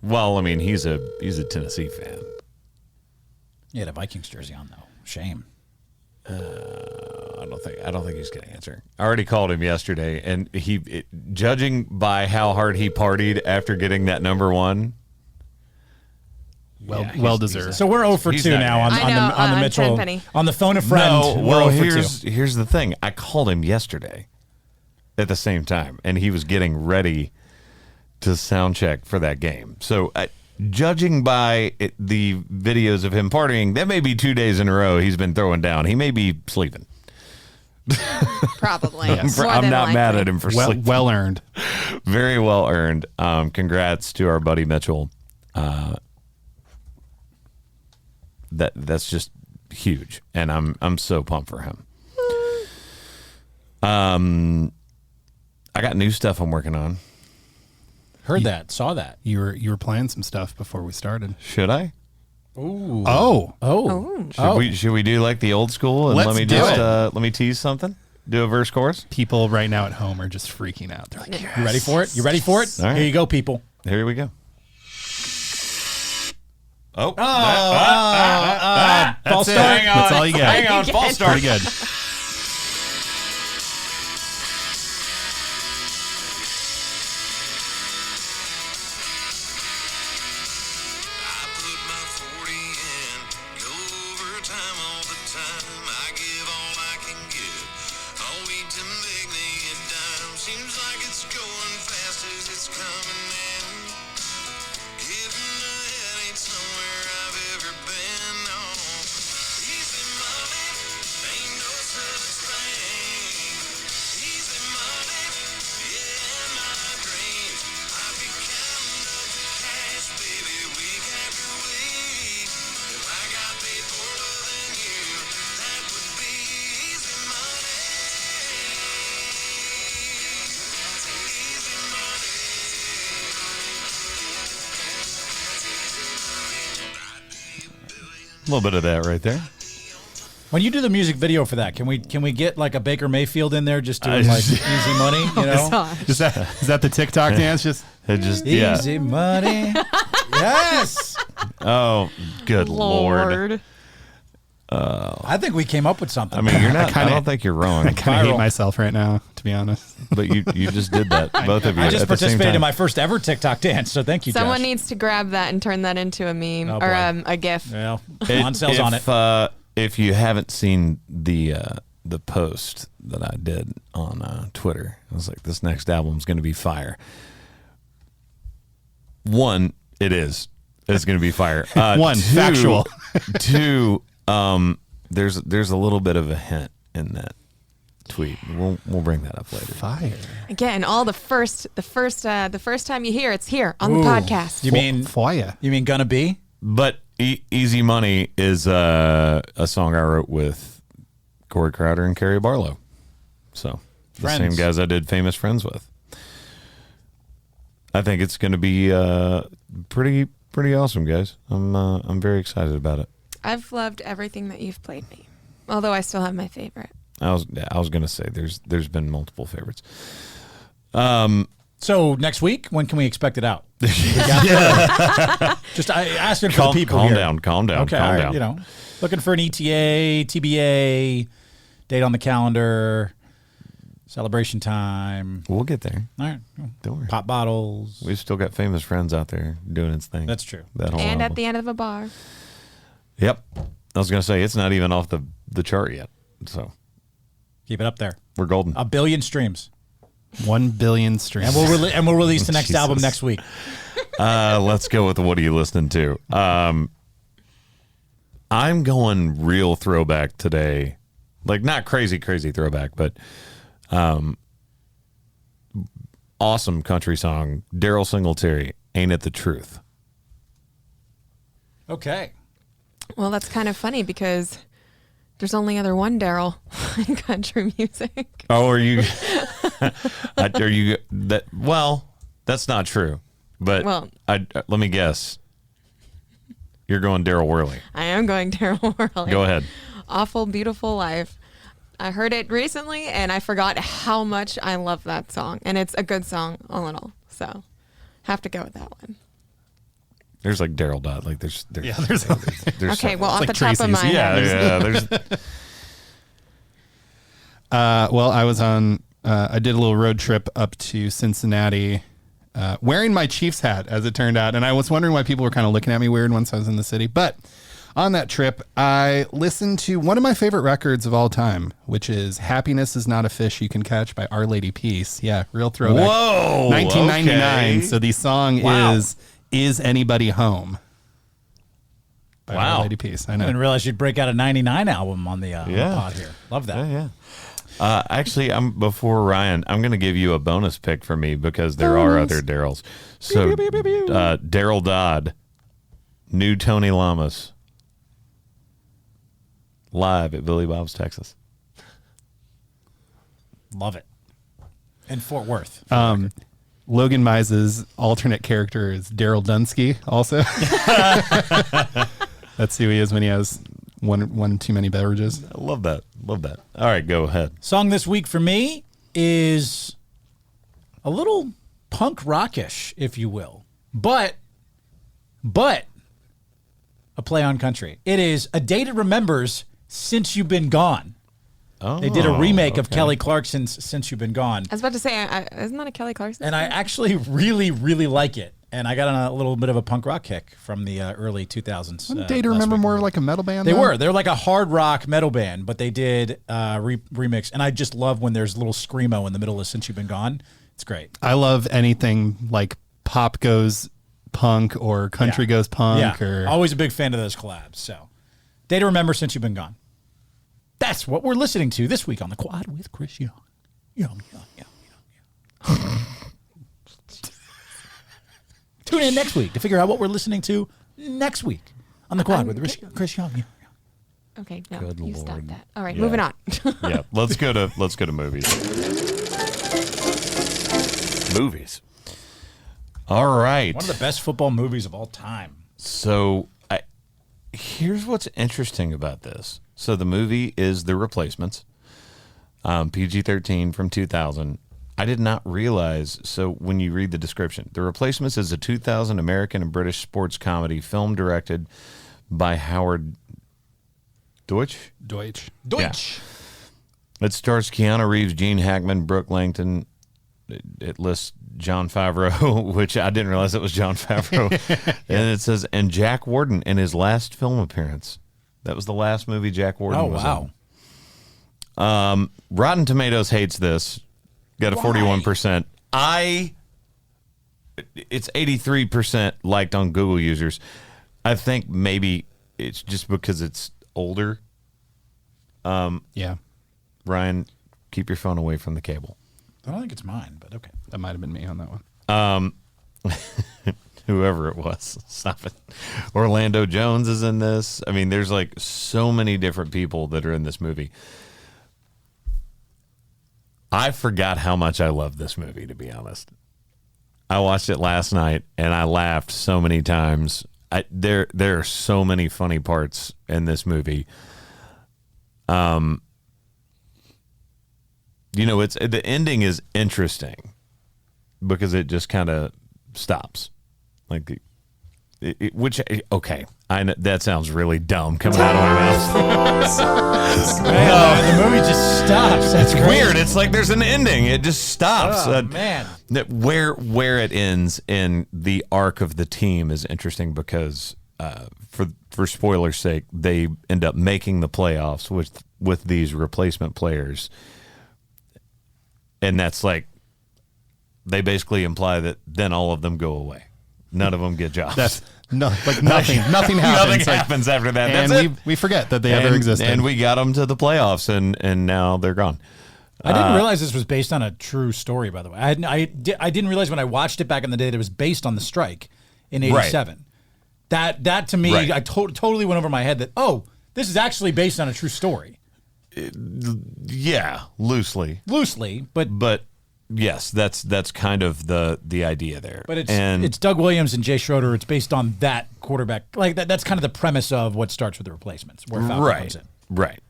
Speaker 1: Well, I mean, he's a Tennessee fan.
Speaker 3: He had a Vikings jersey on, though. Shame.
Speaker 1: I don't think he's going to answer. I already called him yesterday, and judging by how hard he partied after getting that number one.
Speaker 4: Well deserved.
Speaker 3: So we're 0 for
Speaker 1: He's
Speaker 3: 2
Speaker 1: not
Speaker 3: now on,
Speaker 2: gonna-
Speaker 3: on,
Speaker 2: I know,
Speaker 3: the, on the
Speaker 2: on
Speaker 3: Mitchell.
Speaker 2: Tenpenny.
Speaker 3: On the phone a friend.
Speaker 1: No,
Speaker 3: we're
Speaker 1: well,
Speaker 3: 0 for 2.
Speaker 1: here's the thing. I called him yesterday at the same time, and he was getting ready to sound check for that game. So, judging by the videos of him partying, that may be 2 days in a row he's been throwing down. He may be sleeping.
Speaker 2: Probably.
Speaker 1: I'm
Speaker 2: More
Speaker 1: not
Speaker 2: than
Speaker 1: mad
Speaker 2: likely.
Speaker 1: at him for
Speaker 4: well,
Speaker 1: sleeping.
Speaker 4: well earned.
Speaker 1: Very well earned. Congrats to our buddy Mitchell. That's just huge, and I'm so pumped for him. I got new stuff I'm working on.
Speaker 3: Heard that. Saw that.
Speaker 4: You were playing some stuff before we started.
Speaker 1: Should I?
Speaker 3: Ooh.
Speaker 4: Oh,
Speaker 1: Should we do like the old school? And
Speaker 4: Let's
Speaker 1: let me
Speaker 4: do
Speaker 1: just
Speaker 4: it.
Speaker 1: let me tease something. Do a verse chorus.
Speaker 4: people right now at home are just freaking out. They're like,
Speaker 3: You ready for it? You ready for it?
Speaker 1: All right.
Speaker 3: Here you go, people.
Speaker 1: Here we go. Oh,
Speaker 3: False
Speaker 1: it.
Speaker 3: start.
Speaker 1: Hang on.
Speaker 4: That's all you get.
Speaker 1: Hang on, false start.
Speaker 4: Pretty good.
Speaker 5: I put my 40 in, go overtime all the time. I give all I can give. I'll wait to make me a dime. Seems like it's going fast as it's coming in. Getting ahead ain't somewhere I've ever been. No, easy money ain't no
Speaker 1: little bit of that right there.
Speaker 3: When you do the music video for that, can we get like a Baker Mayfield in there just doing like easy money? You know,
Speaker 4: Is that the TikTok dance? Just
Speaker 3: easy money. Yes.
Speaker 1: Oh, good Lord.
Speaker 3: I think we came up with something.
Speaker 1: I mean, you're not. I don't think you're wrong.
Speaker 4: I kind of hate
Speaker 3: Viral.
Speaker 4: myself right now, to be honest.
Speaker 1: But you just did that, both of you.
Speaker 3: I just
Speaker 1: at the same
Speaker 3: participated
Speaker 1: time.
Speaker 3: in my first ever TikTok dance, so thank you,
Speaker 2: Someone
Speaker 3: Josh.
Speaker 2: needs to grab that and turn that into a meme
Speaker 3: Oh,
Speaker 2: or
Speaker 3: boy.
Speaker 2: a GIF.
Speaker 3: Well, on sales on it.
Speaker 1: If you haven't seen the post that I did on Twitter, I was like, this next album's going to be fire. One, it is. It's going to be fire.
Speaker 4: One, factual.
Speaker 1: Two, there's a little bit of a hint in that tweet. We'll bring that up later.
Speaker 4: Fire.
Speaker 2: Again, all the first time you hear it's here on the podcast.
Speaker 3: You mean
Speaker 4: Foya.
Speaker 3: you mean gonna be?
Speaker 1: But Easy Money is a song I wrote with Corey Crowder and Carrie Barlow. So the
Speaker 3: Friends.
Speaker 1: same guys I did Famous Friends with. I think it's going to be pretty awesome, guys. I'm very excited about it.
Speaker 2: I've loved everything that you've played me, although I still have my favorite.
Speaker 1: I was going to say there's been multiple favorites.
Speaker 3: So next week, when can we expect it out? Just I asked it for the people
Speaker 1: calm
Speaker 3: here.
Speaker 1: down.
Speaker 3: Okay,
Speaker 1: calm
Speaker 3: all right,
Speaker 1: down.
Speaker 3: you know, looking for an ETA, TBA, date on the calendar, celebration time.
Speaker 1: We'll get there.
Speaker 3: All right,
Speaker 1: Don't worry.
Speaker 3: pop bottles.
Speaker 1: We've still got Famous Friends out there doing its thing.
Speaker 3: That's true.
Speaker 1: That whole
Speaker 2: And at
Speaker 1: album.
Speaker 2: the end of a bar.
Speaker 1: Yep. I was going to say it's not even off the chart yet. So
Speaker 3: Keep it up there.
Speaker 1: we're golden.
Speaker 3: 1 billion streams,
Speaker 4: 1 billion streams.
Speaker 3: and we'll release the next
Speaker 4: Jesus.
Speaker 3: album next week.
Speaker 1: Let's go with what are you listening to? I'm going real throwback today. Like not crazy throwback, but awesome country song. Daryl Singletary, Ain't It the Truth?
Speaker 3: Okay.
Speaker 2: Well, that's kind of funny because there's only other one Daryl in country music.
Speaker 1: Oh, are you are you that well, that's not true. But
Speaker 2: Well-
Speaker 1: let me guess. You're going Daryl Worley.
Speaker 2: I am going Daryl Worley.
Speaker 1: Go ahead.
Speaker 2: Awful, Beautiful Life. I heard it recently and I forgot how much I love that song. And it's a good song, all in all. So, have to go with that one.
Speaker 1: There's like Daryl Dodd. Like there's
Speaker 2: Okay, well, off
Speaker 4: like
Speaker 2: the top of
Speaker 4: Tracy's.
Speaker 2: my head.
Speaker 1: yeah. There's
Speaker 4: Well, I was on. I did a little road trip up to Cincinnati, wearing my Chiefs hat, as it turned out, and I was wondering why people were kind of looking at me weird once I was in the city. But on that trip, I listened to one of my favorite records of all time, which is "Happiness Is Not a Fish You Can Catch" by Our Lady Peace. Yeah, real throwback.
Speaker 1: Whoa,
Speaker 4: 1999.
Speaker 1: okay.
Speaker 4: So the song
Speaker 1: Wow.
Speaker 4: is Anybody Home? By
Speaker 1: Wow.
Speaker 4: Our Lady Peace. I
Speaker 3: I
Speaker 4: know.
Speaker 3: didn't realize you'd break out a 99 album on the pod here. Love that.
Speaker 1: Yeah. Actually, before Ryan, I'm going to give you a bonus pick for me because there are other Daryls. So, Daryl Dodd, New Tony Lamas, live at Billy Bob's, Texas.
Speaker 3: Love it. And Fort Worth.
Speaker 4: Logan Mize's alternate character is Daryl Dunsky, also. That's who he is when he has one too many beverages.
Speaker 1: I love that. All right, go ahead.
Speaker 3: Song this week for me is a little punk rockish, if you will, but a play on country. It is A Day to Remember's Since You've Been Gone.
Speaker 1: Oh,
Speaker 3: They did a remake of
Speaker 1: okay.
Speaker 3: Kelly Clarkson's Since You've Been Gone.
Speaker 2: I was about to say, isn't that a Kelly Clarkson?
Speaker 3: And I actually really, really like it. And I got on a little bit of a punk rock kick from the early 2000s.
Speaker 4: Wasn't Day to Remember more like a metal band?
Speaker 3: They
Speaker 4: though?
Speaker 3: were. They're like a hard rock metal band, but they did remix. And I just love when there's a little screamo in the middle of Since You've Been Gone. It's great.
Speaker 4: I love anything like pop goes punk or country goes punk.
Speaker 3: Yeah.
Speaker 4: Or
Speaker 3: Always a big fan of those collabs. So, Day to Remember Since You've Been Gone. That's what we're listening to this week on The Quad with Chris Young. Young. Tune in next week to figure out what we're listening to next week on The Quad with Chris Young.
Speaker 2: Okay, no,
Speaker 1: Good
Speaker 2: you stop
Speaker 1: Lord.
Speaker 2: that. All right,
Speaker 1: Yeah.
Speaker 2: moving on.
Speaker 1: Yeah, let's go to movies. Movies. All right.
Speaker 3: One of the best football movies of all time.
Speaker 1: So here's what's interesting about this. So the movie is The Replacements, PG-13 from 2000. I did not realize, so when you read the description, The Replacements is a 2000 American and British sports comedy film directed by Howard Deutsch.
Speaker 3: Deutsch.
Speaker 1: It stars Keanu Reeves, Gene Hackman, Brooke Langton. It lists Jon Favreau, which I didn't realize it was Jon Favreau. And it says, and Jack Warden in his last film appearance. That was the last movie Jack Warden was in. Rotten Tomatoes hates this. Got a 41%. It's 83% liked on Google users. I think maybe it's just because it's older.
Speaker 4: Yeah.
Speaker 1: Ryan, keep your phone away from the cable.
Speaker 3: I don't think it's mine, but okay.
Speaker 4: That might have been me on that one.
Speaker 1: Whoever it was, stop it. Orlando Jones is in this. I mean, there's like so many different people that are in this movie. I forgot how much I love this movie, to be honest. I watched it last night and I laughed so many times. There are so many funny parts in this movie. It's the ending is interesting because it just kind of stops, like I know that sounds really dumb coming out of my mouth.
Speaker 3: Man, the movie just stops. That's
Speaker 1: It's weird. It's like there's an ending. It just stops.
Speaker 3: Oh, man.
Speaker 1: Where it ends in the arc of the team is interesting because for spoilers' sake, they end up making the playoffs with these replacement players. And that's like, they basically imply that then all of them go away. None of them get jobs.
Speaker 4: That's nothing happens.
Speaker 1: Nothing happens after that.
Speaker 4: And
Speaker 1: That's
Speaker 4: we forget that they ever existed.
Speaker 1: And we got them to the playoffs, and now they're gone.
Speaker 3: I didn't realize this was based on a true story, by the way. I didn't realize when I watched it back in the day that it was based on the strike in '87. Right. That to me, I totally went over my head that, this is actually based on a true story.
Speaker 1: Yeah, loosely, but yes, that's kind of the idea there.
Speaker 3: But it's Doug Williams and Jay Schroeder. It's based on that quarterback. Like that's kind of the premise of what starts with The Replacements, where Falcon comes in.
Speaker 1: Right.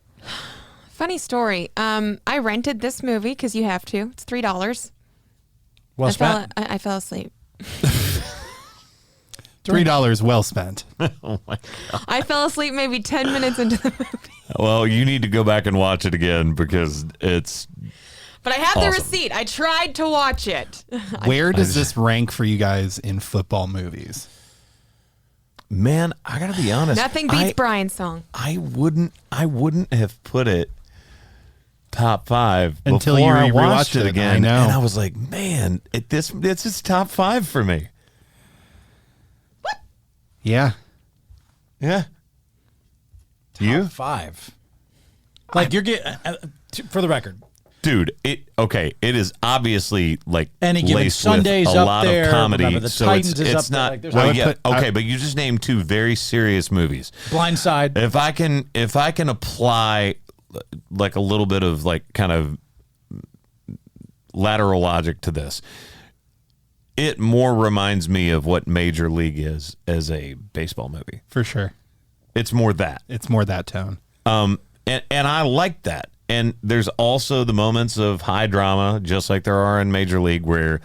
Speaker 2: Funny story. I rented this movie because you have to. It's $3.
Speaker 3: Well spent.
Speaker 2: I fell asleep.
Speaker 4: $3 well spent.
Speaker 1: Oh my God.
Speaker 2: I fell asleep maybe 10 minutes into the movie.
Speaker 1: Well, you need to go back and watch it again because it's.
Speaker 2: But I have
Speaker 1: awesome.
Speaker 2: the receipt. I tried to watch it.
Speaker 4: Where does this rank for you guys in football movies?
Speaker 1: Man, I gotta be honest.
Speaker 2: Nothing beats Brian's song.
Speaker 1: I wouldn't have put it top 5
Speaker 4: until
Speaker 1: before
Speaker 4: you
Speaker 1: I watched
Speaker 4: rewatched
Speaker 1: it
Speaker 4: it
Speaker 1: again.
Speaker 4: I know.
Speaker 1: And I was like, man, this is top 5 for me.
Speaker 4: Yeah.
Speaker 1: Yeah.
Speaker 3: Top 5. Like you're getting, for the record,
Speaker 1: dude. It is obviously like
Speaker 3: Any Given
Speaker 1: laced
Speaker 3: Sunday's
Speaker 1: with a
Speaker 3: up
Speaker 1: lot
Speaker 3: there.
Speaker 1: of comedy.
Speaker 3: Remember, The
Speaker 1: so
Speaker 3: Titans is
Speaker 1: it's
Speaker 3: up there.
Speaker 1: not.
Speaker 3: Like, there's
Speaker 1: well,
Speaker 3: a lot.
Speaker 1: yeah, but you just named 2 very serious movies.
Speaker 3: Blindside.
Speaker 1: If I can apply like a little bit of like kind of lateral logic to this, it more reminds me of what Major League is as a baseball movie.
Speaker 4: For sure.
Speaker 1: It's more that.
Speaker 4: It's more that tone.
Speaker 1: And I like that. And there's also the moments of high drama, just like there are in Major League, where,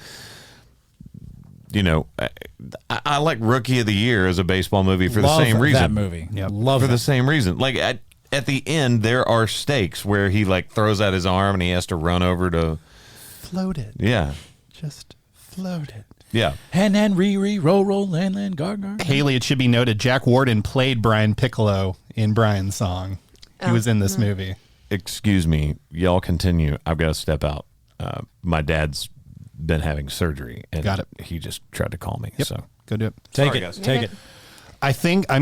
Speaker 1: I like Rookie of the Year as a baseball movie for
Speaker 3: Love
Speaker 1: the same reason.
Speaker 3: that movie.
Speaker 4: Yep.
Speaker 3: Love
Speaker 1: for
Speaker 3: it.
Speaker 1: the same reason. Like at the end, there are stakes where he like throws out his arm and he has to run over to
Speaker 4: Float it.
Speaker 1: Yeah.
Speaker 4: Just float it.
Speaker 1: Yeah.
Speaker 3: Hen, Riri, roll, land, gar.
Speaker 4: Haley, it should be noted, Jack Warden played Brian Piccolo in Brian's song. He was in this movie.
Speaker 1: Excuse me. Y'all continue. I've got to step out. My dad's been having surgery, and
Speaker 4: Got it.
Speaker 1: he just tried to call me.
Speaker 4: Yep.
Speaker 1: So
Speaker 4: Go do it.
Speaker 3: Take
Speaker 1: Sorry,
Speaker 3: it.
Speaker 1: guys.
Speaker 3: Take it.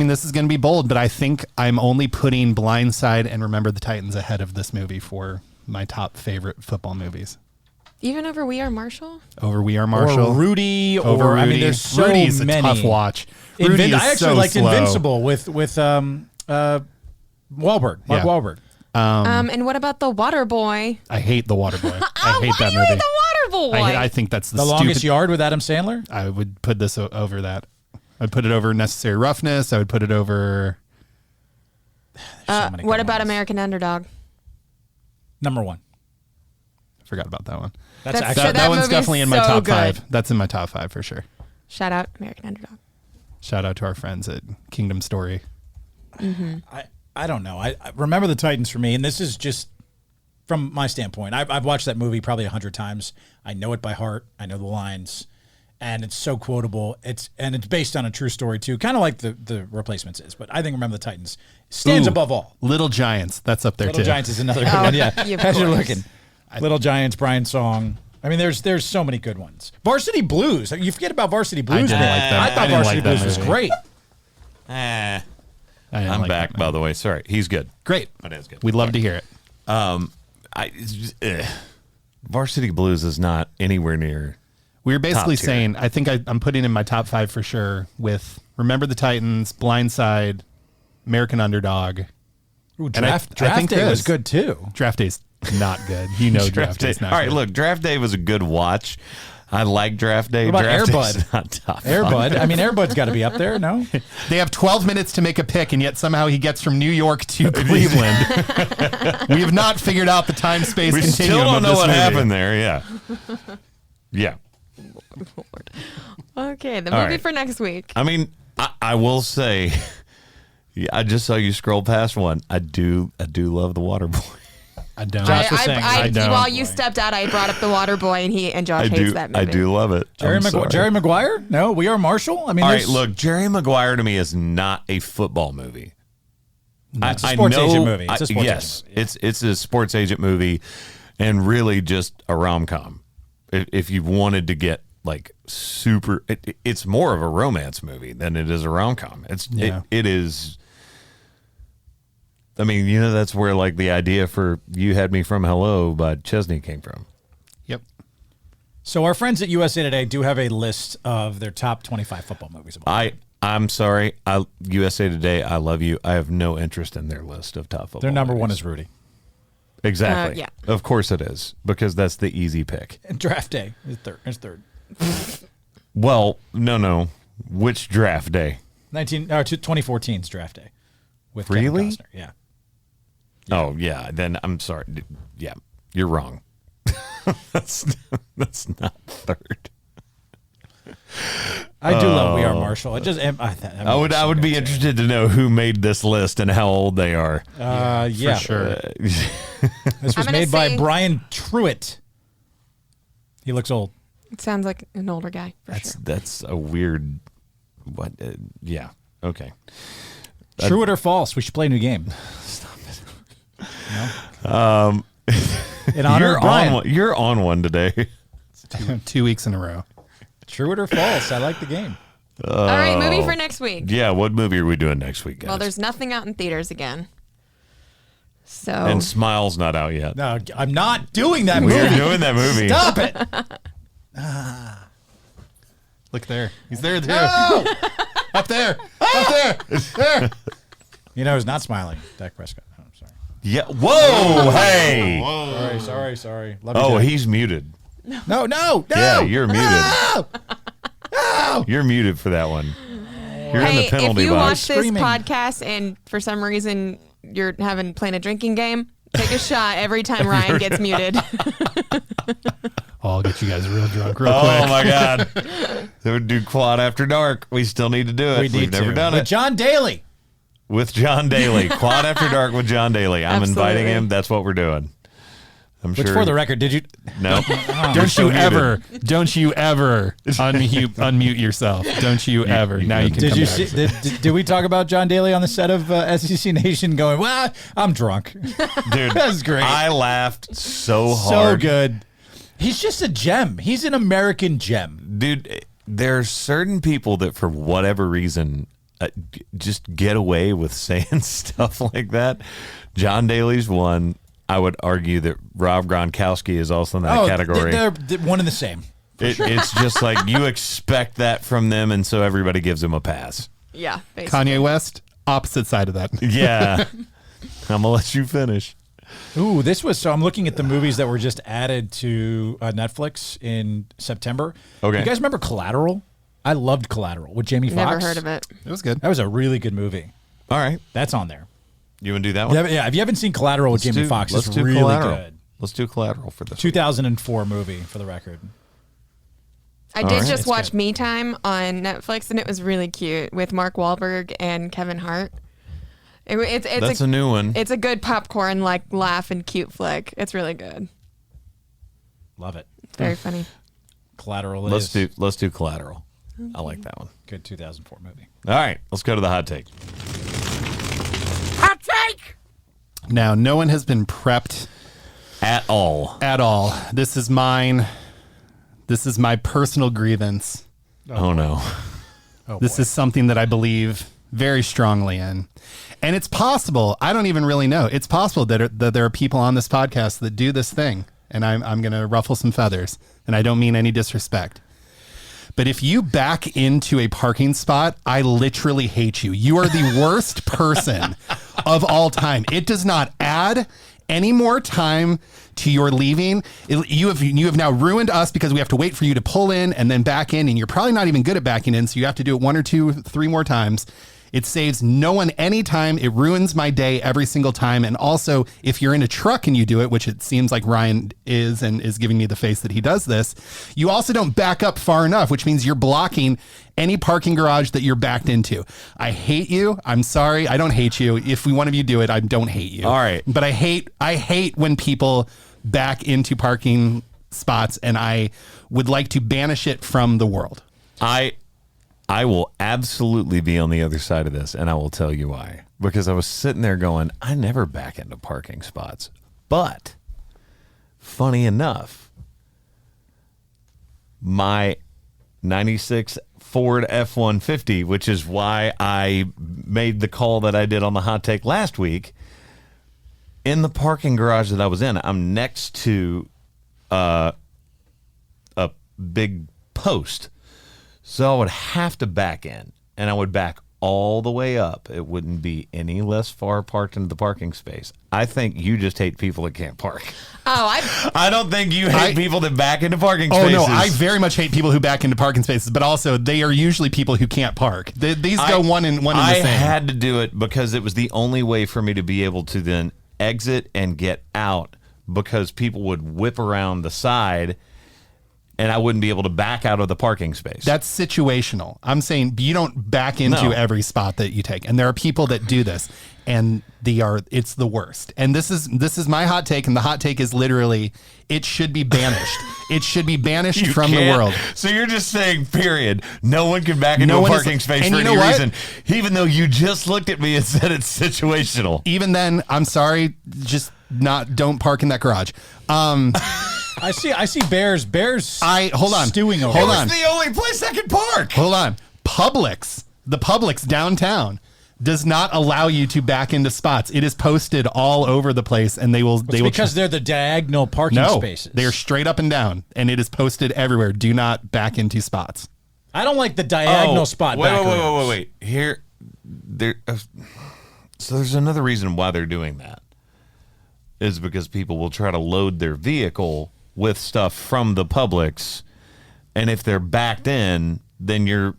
Speaker 4: This is going to be bold, but I think I'm only putting Blindside and Remember the Titans ahead of this movie for my top favorite football movies.
Speaker 2: Even over We Are Marshall?
Speaker 4: Over We Are Marshall.
Speaker 3: Or Rudy.
Speaker 4: Over
Speaker 3: or,
Speaker 4: Rudy.
Speaker 3: I mean, there's so
Speaker 4: Rudy's
Speaker 3: many.
Speaker 4: a tough watch. Rudy is
Speaker 3: I actually
Speaker 4: so
Speaker 3: liked
Speaker 4: slow.
Speaker 3: Invincible with Wahlberg. Mark
Speaker 4: Yeah.
Speaker 3: Wahlberg.
Speaker 2: And what about The Water Boy?
Speaker 4: I hate The Waterboy. I hate
Speaker 2: Why
Speaker 4: that
Speaker 2: you
Speaker 4: movie.
Speaker 2: hate The Water Boy?
Speaker 4: I think that's
Speaker 3: The Longest Yard with Adam Sandler?
Speaker 4: I would put this over that. I'd put it over Necessary Roughness. I would put it over
Speaker 3: So many
Speaker 2: What
Speaker 3: good
Speaker 2: about
Speaker 3: ones.
Speaker 2: American Underdog?
Speaker 3: Number 1.
Speaker 4: I forgot about that one.
Speaker 3: That's
Speaker 2: That's-
Speaker 3: actually
Speaker 2: so
Speaker 4: That
Speaker 2: that
Speaker 4: one's
Speaker 2: movie's
Speaker 4: definitely in my
Speaker 2: so
Speaker 4: top
Speaker 2: good.
Speaker 4: 5. That's in my top 5 for sure.
Speaker 2: Shout out American Underdog.
Speaker 4: Shout out to our friends at Kingdom Story.
Speaker 3: I don't know. I Remember the Titans for me, and this is just from my standpoint. I've watched that movie probably 100 times. I know it by heart. I know the lines, and it's so quotable. It's based on a true story too, kind of like the Replacements is. But I think Remember the Titans stands
Speaker 4: Ooh,
Speaker 3: above all.
Speaker 4: Little Giants. That's up there
Speaker 3: Little
Speaker 4: too.
Speaker 3: Giants is another good one. Yeah,
Speaker 2: of
Speaker 3: as you're
Speaker 2: course.
Speaker 3: looking, Little Giants, Brian Song. I mean, there's so many good ones. Varsity Blues. You forget about Varsity Blues.
Speaker 4: didn't
Speaker 3: man.
Speaker 4: like that.
Speaker 3: I
Speaker 4: I
Speaker 3: thought
Speaker 4: didn't
Speaker 3: Varsity
Speaker 4: like that
Speaker 3: Blues was
Speaker 4: movie.
Speaker 3: great.
Speaker 1: Eh.
Speaker 4: I didn't
Speaker 1: I'm
Speaker 4: like
Speaker 1: back,
Speaker 4: that
Speaker 1: by
Speaker 4: one.
Speaker 1: the way. Sorry. He's good.
Speaker 4: Great.
Speaker 1: That is good.
Speaker 4: We'd love to hear it.
Speaker 1: Varsity Blues is not anywhere near.
Speaker 4: We were basically
Speaker 1: Top tier.
Speaker 4: saying, I think I'm putting in my top 5 for sure with Remember the Titans, Blindside, American Underdog.
Speaker 3: Ooh,
Speaker 4: And I
Speaker 3: draft
Speaker 4: think
Speaker 3: day was
Speaker 4: this-
Speaker 3: good too.
Speaker 4: Draft Day's not good. You know Draft Day's not
Speaker 1: All right,
Speaker 4: good.
Speaker 1: look, Draft Day was a good watch. I like Draft Day.
Speaker 3: What about
Speaker 1: Draft
Speaker 3: Air
Speaker 1: Day's
Speaker 3: Bud?
Speaker 1: not top
Speaker 3: Air
Speaker 1: five.
Speaker 3: Bud. I mean, Air Bud's got to be up there. No.
Speaker 4: They have 12 minutes to make a pick, and yet somehow he gets from New York to Cleveland. We have not figured out the time-space
Speaker 1: We
Speaker 4: continuum
Speaker 1: still don't
Speaker 4: of
Speaker 1: know
Speaker 4: this
Speaker 1: what
Speaker 4: movie.
Speaker 1: happened there. Yeah. Yeah.
Speaker 2: Okay, the
Speaker 1: All
Speaker 2: movie
Speaker 1: right.
Speaker 2: for next week.
Speaker 1: I mean, I will say, yeah, I just saw you scroll past one. I do love the Water Boy.
Speaker 4: I don't.
Speaker 3: Josh was saying,
Speaker 4: I don't.
Speaker 2: While you stepped out, I brought up the Water Boy, and Josh hates that movie.
Speaker 1: I do love it.
Speaker 3: Jerry,
Speaker 1: I'm sorry.
Speaker 3: Jerry Maguire? No, We Are Marshall. I mean,
Speaker 1: All right,
Speaker 3: there's-
Speaker 1: look, Jerry Maguire to me is not a football movie.
Speaker 3: It's a sports agent movie. It's a sports
Speaker 1: yes,
Speaker 3: agent movie.
Speaker 1: it's a sports agent movie, and really just a rom com. If you wanted to get like super, it's more of a romance movie than it is a rom com. It is. I mean, you know, that's where like the idea for "You Had Me from Hello" by Chesney came from.
Speaker 4: Yep.
Speaker 3: So our friends at USA Today do have a list of their top 25 football movies. Of all time.
Speaker 1: I'm sorry, USA Today, I love you. I have no interest in their list of top football.
Speaker 3: Their number one
Speaker 1: movies.
Speaker 3: is Rudy.
Speaker 1: Exactly.
Speaker 2: yeah.
Speaker 1: Of course it is, because that's the easy pick.
Speaker 3: And Draft Day is third.
Speaker 1: Well, no. Which draft day?
Speaker 3: 2014's Draft Day with Kevin
Speaker 1: Really?
Speaker 3: Costner. Yeah.
Speaker 1: Oh, yeah. Then I'm sorry. Yeah, you're wrong. that's not third.
Speaker 3: I do love We Are Marshall.
Speaker 1: I would be interested to know who made this list and how old they are.
Speaker 3: Yeah,
Speaker 4: Sure.
Speaker 3: This was
Speaker 2: I'm gonna
Speaker 3: made by
Speaker 2: say-
Speaker 3: Brian Truitt. He looks old.
Speaker 2: It sounds like an older guy for sure.
Speaker 1: That's a weird. What? Yeah. Okay.
Speaker 3: True it or false? We should play a new game. In honor
Speaker 1: You're
Speaker 3: of Brian.
Speaker 1: on one. You're on one today.
Speaker 4: 2 weeks in a row.
Speaker 3: True it or false? I like the game.
Speaker 2: All right, movie for next week.
Speaker 1: Yeah. What movie are we doing next week, guys?
Speaker 2: Well, there's nothing out in theaters again. So
Speaker 1: and Smile's not out yet.
Speaker 3: No, I'm not doing that
Speaker 1: We're
Speaker 3: movie.
Speaker 1: doing that movie.
Speaker 3: Stop it.
Speaker 4: Look there. He's there too. Up there. Up there. There.
Speaker 3: You know who's not smiling? Dak Prescott. Oh, I'm sorry.
Speaker 1: Yeah. Whoa. Hey.
Speaker 3: Sorry. Love you,
Speaker 1: Oh,
Speaker 3: Dak.
Speaker 1: he's muted.
Speaker 3: No.
Speaker 1: Yeah, you're muted.
Speaker 3: No.
Speaker 1: You're muted for that one. You're in
Speaker 2: hey,
Speaker 1: the penalty
Speaker 2: if you
Speaker 1: box.
Speaker 2: watch this
Speaker 3: Screaming.
Speaker 2: podcast and for some reason you're playing a drinking game, take a shot every time Ryan gets muted.
Speaker 4: I'll get you guys real drunk real
Speaker 1: Oh
Speaker 4: quick.
Speaker 1: my God. They would do Quad After Dark. We still need to do it. We've never done
Speaker 3: With
Speaker 1: it.
Speaker 3: John Daly.
Speaker 1: With John Daly. Quad After Dark with John Daly. I'm inviting
Speaker 2: Absolutely.
Speaker 1: him. That's what we're doing. I'm
Speaker 3: Which,
Speaker 1: sure.
Speaker 3: for the record, did you?
Speaker 1: No.
Speaker 4: Don't you ever unmute yourself. Don't you ever. Now you can
Speaker 3: Did
Speaker 4: come
Speaker 3: you
Speaker 4: back.
Speaker 3: see? Did we talk about John Daly on the set of SEC Nation? Going, well, I'm drunk.
Speaker 1: Dude,
Speaker 3: That's great.
Speaker 1: I laughed so
Speaker 3: So
Speaker 1: hard.
Speaker 3: good. He's just a gem. He's an American gem.
Speaker 1: Dude, there's certain people that for whatever reason just get away with saying stuff like that. John Daly's one. I would argue that Rob Gronkowski is also in that category.
Speaker 3: They're one and the same.
Speaker 1: It's just like you expect that from them, and so everybody gives him a pass.
Speaker 2: Yeah, basically.
Speaker 4: Kanye West, opposite side of that.
Speaker 1: Yeah. I'm going to let you finish.
Speaker 3: Ooh, so I'm looking at the movies that were just added to Netflix in September.
Speaker 1: Okay.
Speaker 3: You guys remember Collateral? I loved Collateral with Jamie Foxx.
Speaker 2: Never heard of it.
Speaker 4: It was good.
Speaker 3: That was a really good movie.
Speaker 1: All right.
Speaker 3: That's on there.
Speaker 1: You want to do that one?
Speaker 3: Yeah, if you haven't seen Collateral with Jamie Foxx, it's
Speaker 1: do
Speaker 3: really
Speaker 1: Collateral.
Speaker 3: good.
Speaker 1: Let's do Collateral for this.
Speaker 3: 2004 movie, for the record.
Speaker 2: I did
Speaker 1: right.
Speaker 2: just watch Me Time on Netflix, and it was really cute with Mark Wahlberg and Kevin Hart. It's
Speaker 1: a new one.
Speaker 2: It's a good popcorn, like, laugh and cute flick. It's really good.
Speaker 3: Love it.
Speaker 2: It's very funny.
Speaker 3: Collateral
Speaker 1: Let's
Speaker 3: is
Speaker 1: do Collateral. I like that one.
Speaker 3: good 2004 movie.
Speaker 1: All right, let's go to the hot take.
Speaker 2: Hot take!
Speaker 4: Now, no one has been prepped
Speaker 1: At all.
Speaker 4: at all. This is mine. This is my personal grievance.
Speaker 1: Oh no.
Speaker 4: This is something that I believe very strongly in. And it's possible, I don't even really know, it's possible that there are people on this podcast that do this thing. And I'm going to ruffle some feathers. And I don't mean any disrespect. But if you back into a parking spot, I literally hate you. You are the worst person of all time. It does not add any more time to your leaving. You have now ruined us because we have to wait for you to pull in and then back in, and you're probably not even good at backing in, so you have to do it 1 or 2, 3 more times. It saves no one any time. It ruins my day every single time. And also, if you're in a truck and you do it, which it seems like Ryan is and is giving me the face that he does this, you also don't back up far enough, which means you're blocking any parking garage that you're backed into. I hate you. I'm sorry. I don't hate you. If one of you do it, I don't hate you.
Speaker 1: All right.
Speaker 4: But I hate when people back into parking spots, and I would like to banish it from the world.
Speaker 1: I will absolutely be on the other side of this, and I will tell you why. Because I was sitting there going, I never back into parking spots. But, funny enough, my 96 Ford F-150, which is why I made the call that I did on the hot take last week, in the parking garage that I was in, I'm next to a big post. So I would have to back in, and I would back all the way up. It wouldn't be any less far parked into the parking space. I think you just hate people that can't park.
Speaker 2: Oh,
Speaker 1: I don't think you hate people that back into parking spaces.
Speaker 4: Oh, no, I very much hate people who back into parking spaces, but also they are usually people who can't park. These go one in the same.
Speaker 1: I had to do it because it was the only way for me to be able to then exit and get out, because people would whip around the side and I wouldn't be able to back out of the parking space.
Speaker 4: That's situational. I'm saying you don't back into every spot that you take. And there are people that do this, and it's the worst. And this is my hot take, and the hot take is literally, it should be banished. It should be banished from the world.
Speaker 1: So you're just saying, period, no one can back into a parking space for any reason, even though you just looked at me and said it's situational.
Speaker 4: Even then, I'm sorry, just don't park in that garage.
Speaker 3: I see bears
Speaker 4: hold on.
Speaker 3: stewing over.
Speaker 4: Hold
Speaker 1: It
Speaker 4: on.
Speaker 1: was the only place I could park.
Speaker 4: Hold on. The Publix downtown does not allow you to back into spots. It is posted all over the place, and they will
Speaker 3: because they're the diagonal parking spaces.
Speaker 4: They are straight up and down, and it is posted everywhere. Do not back into spots.
Speaker 3: I don't like the diagonal spot.
Speaker 1: Wait. So there's another reason why they're doing that, is because people will try to load their vehicle with stuff from the Publix, and if they're backed in, then you're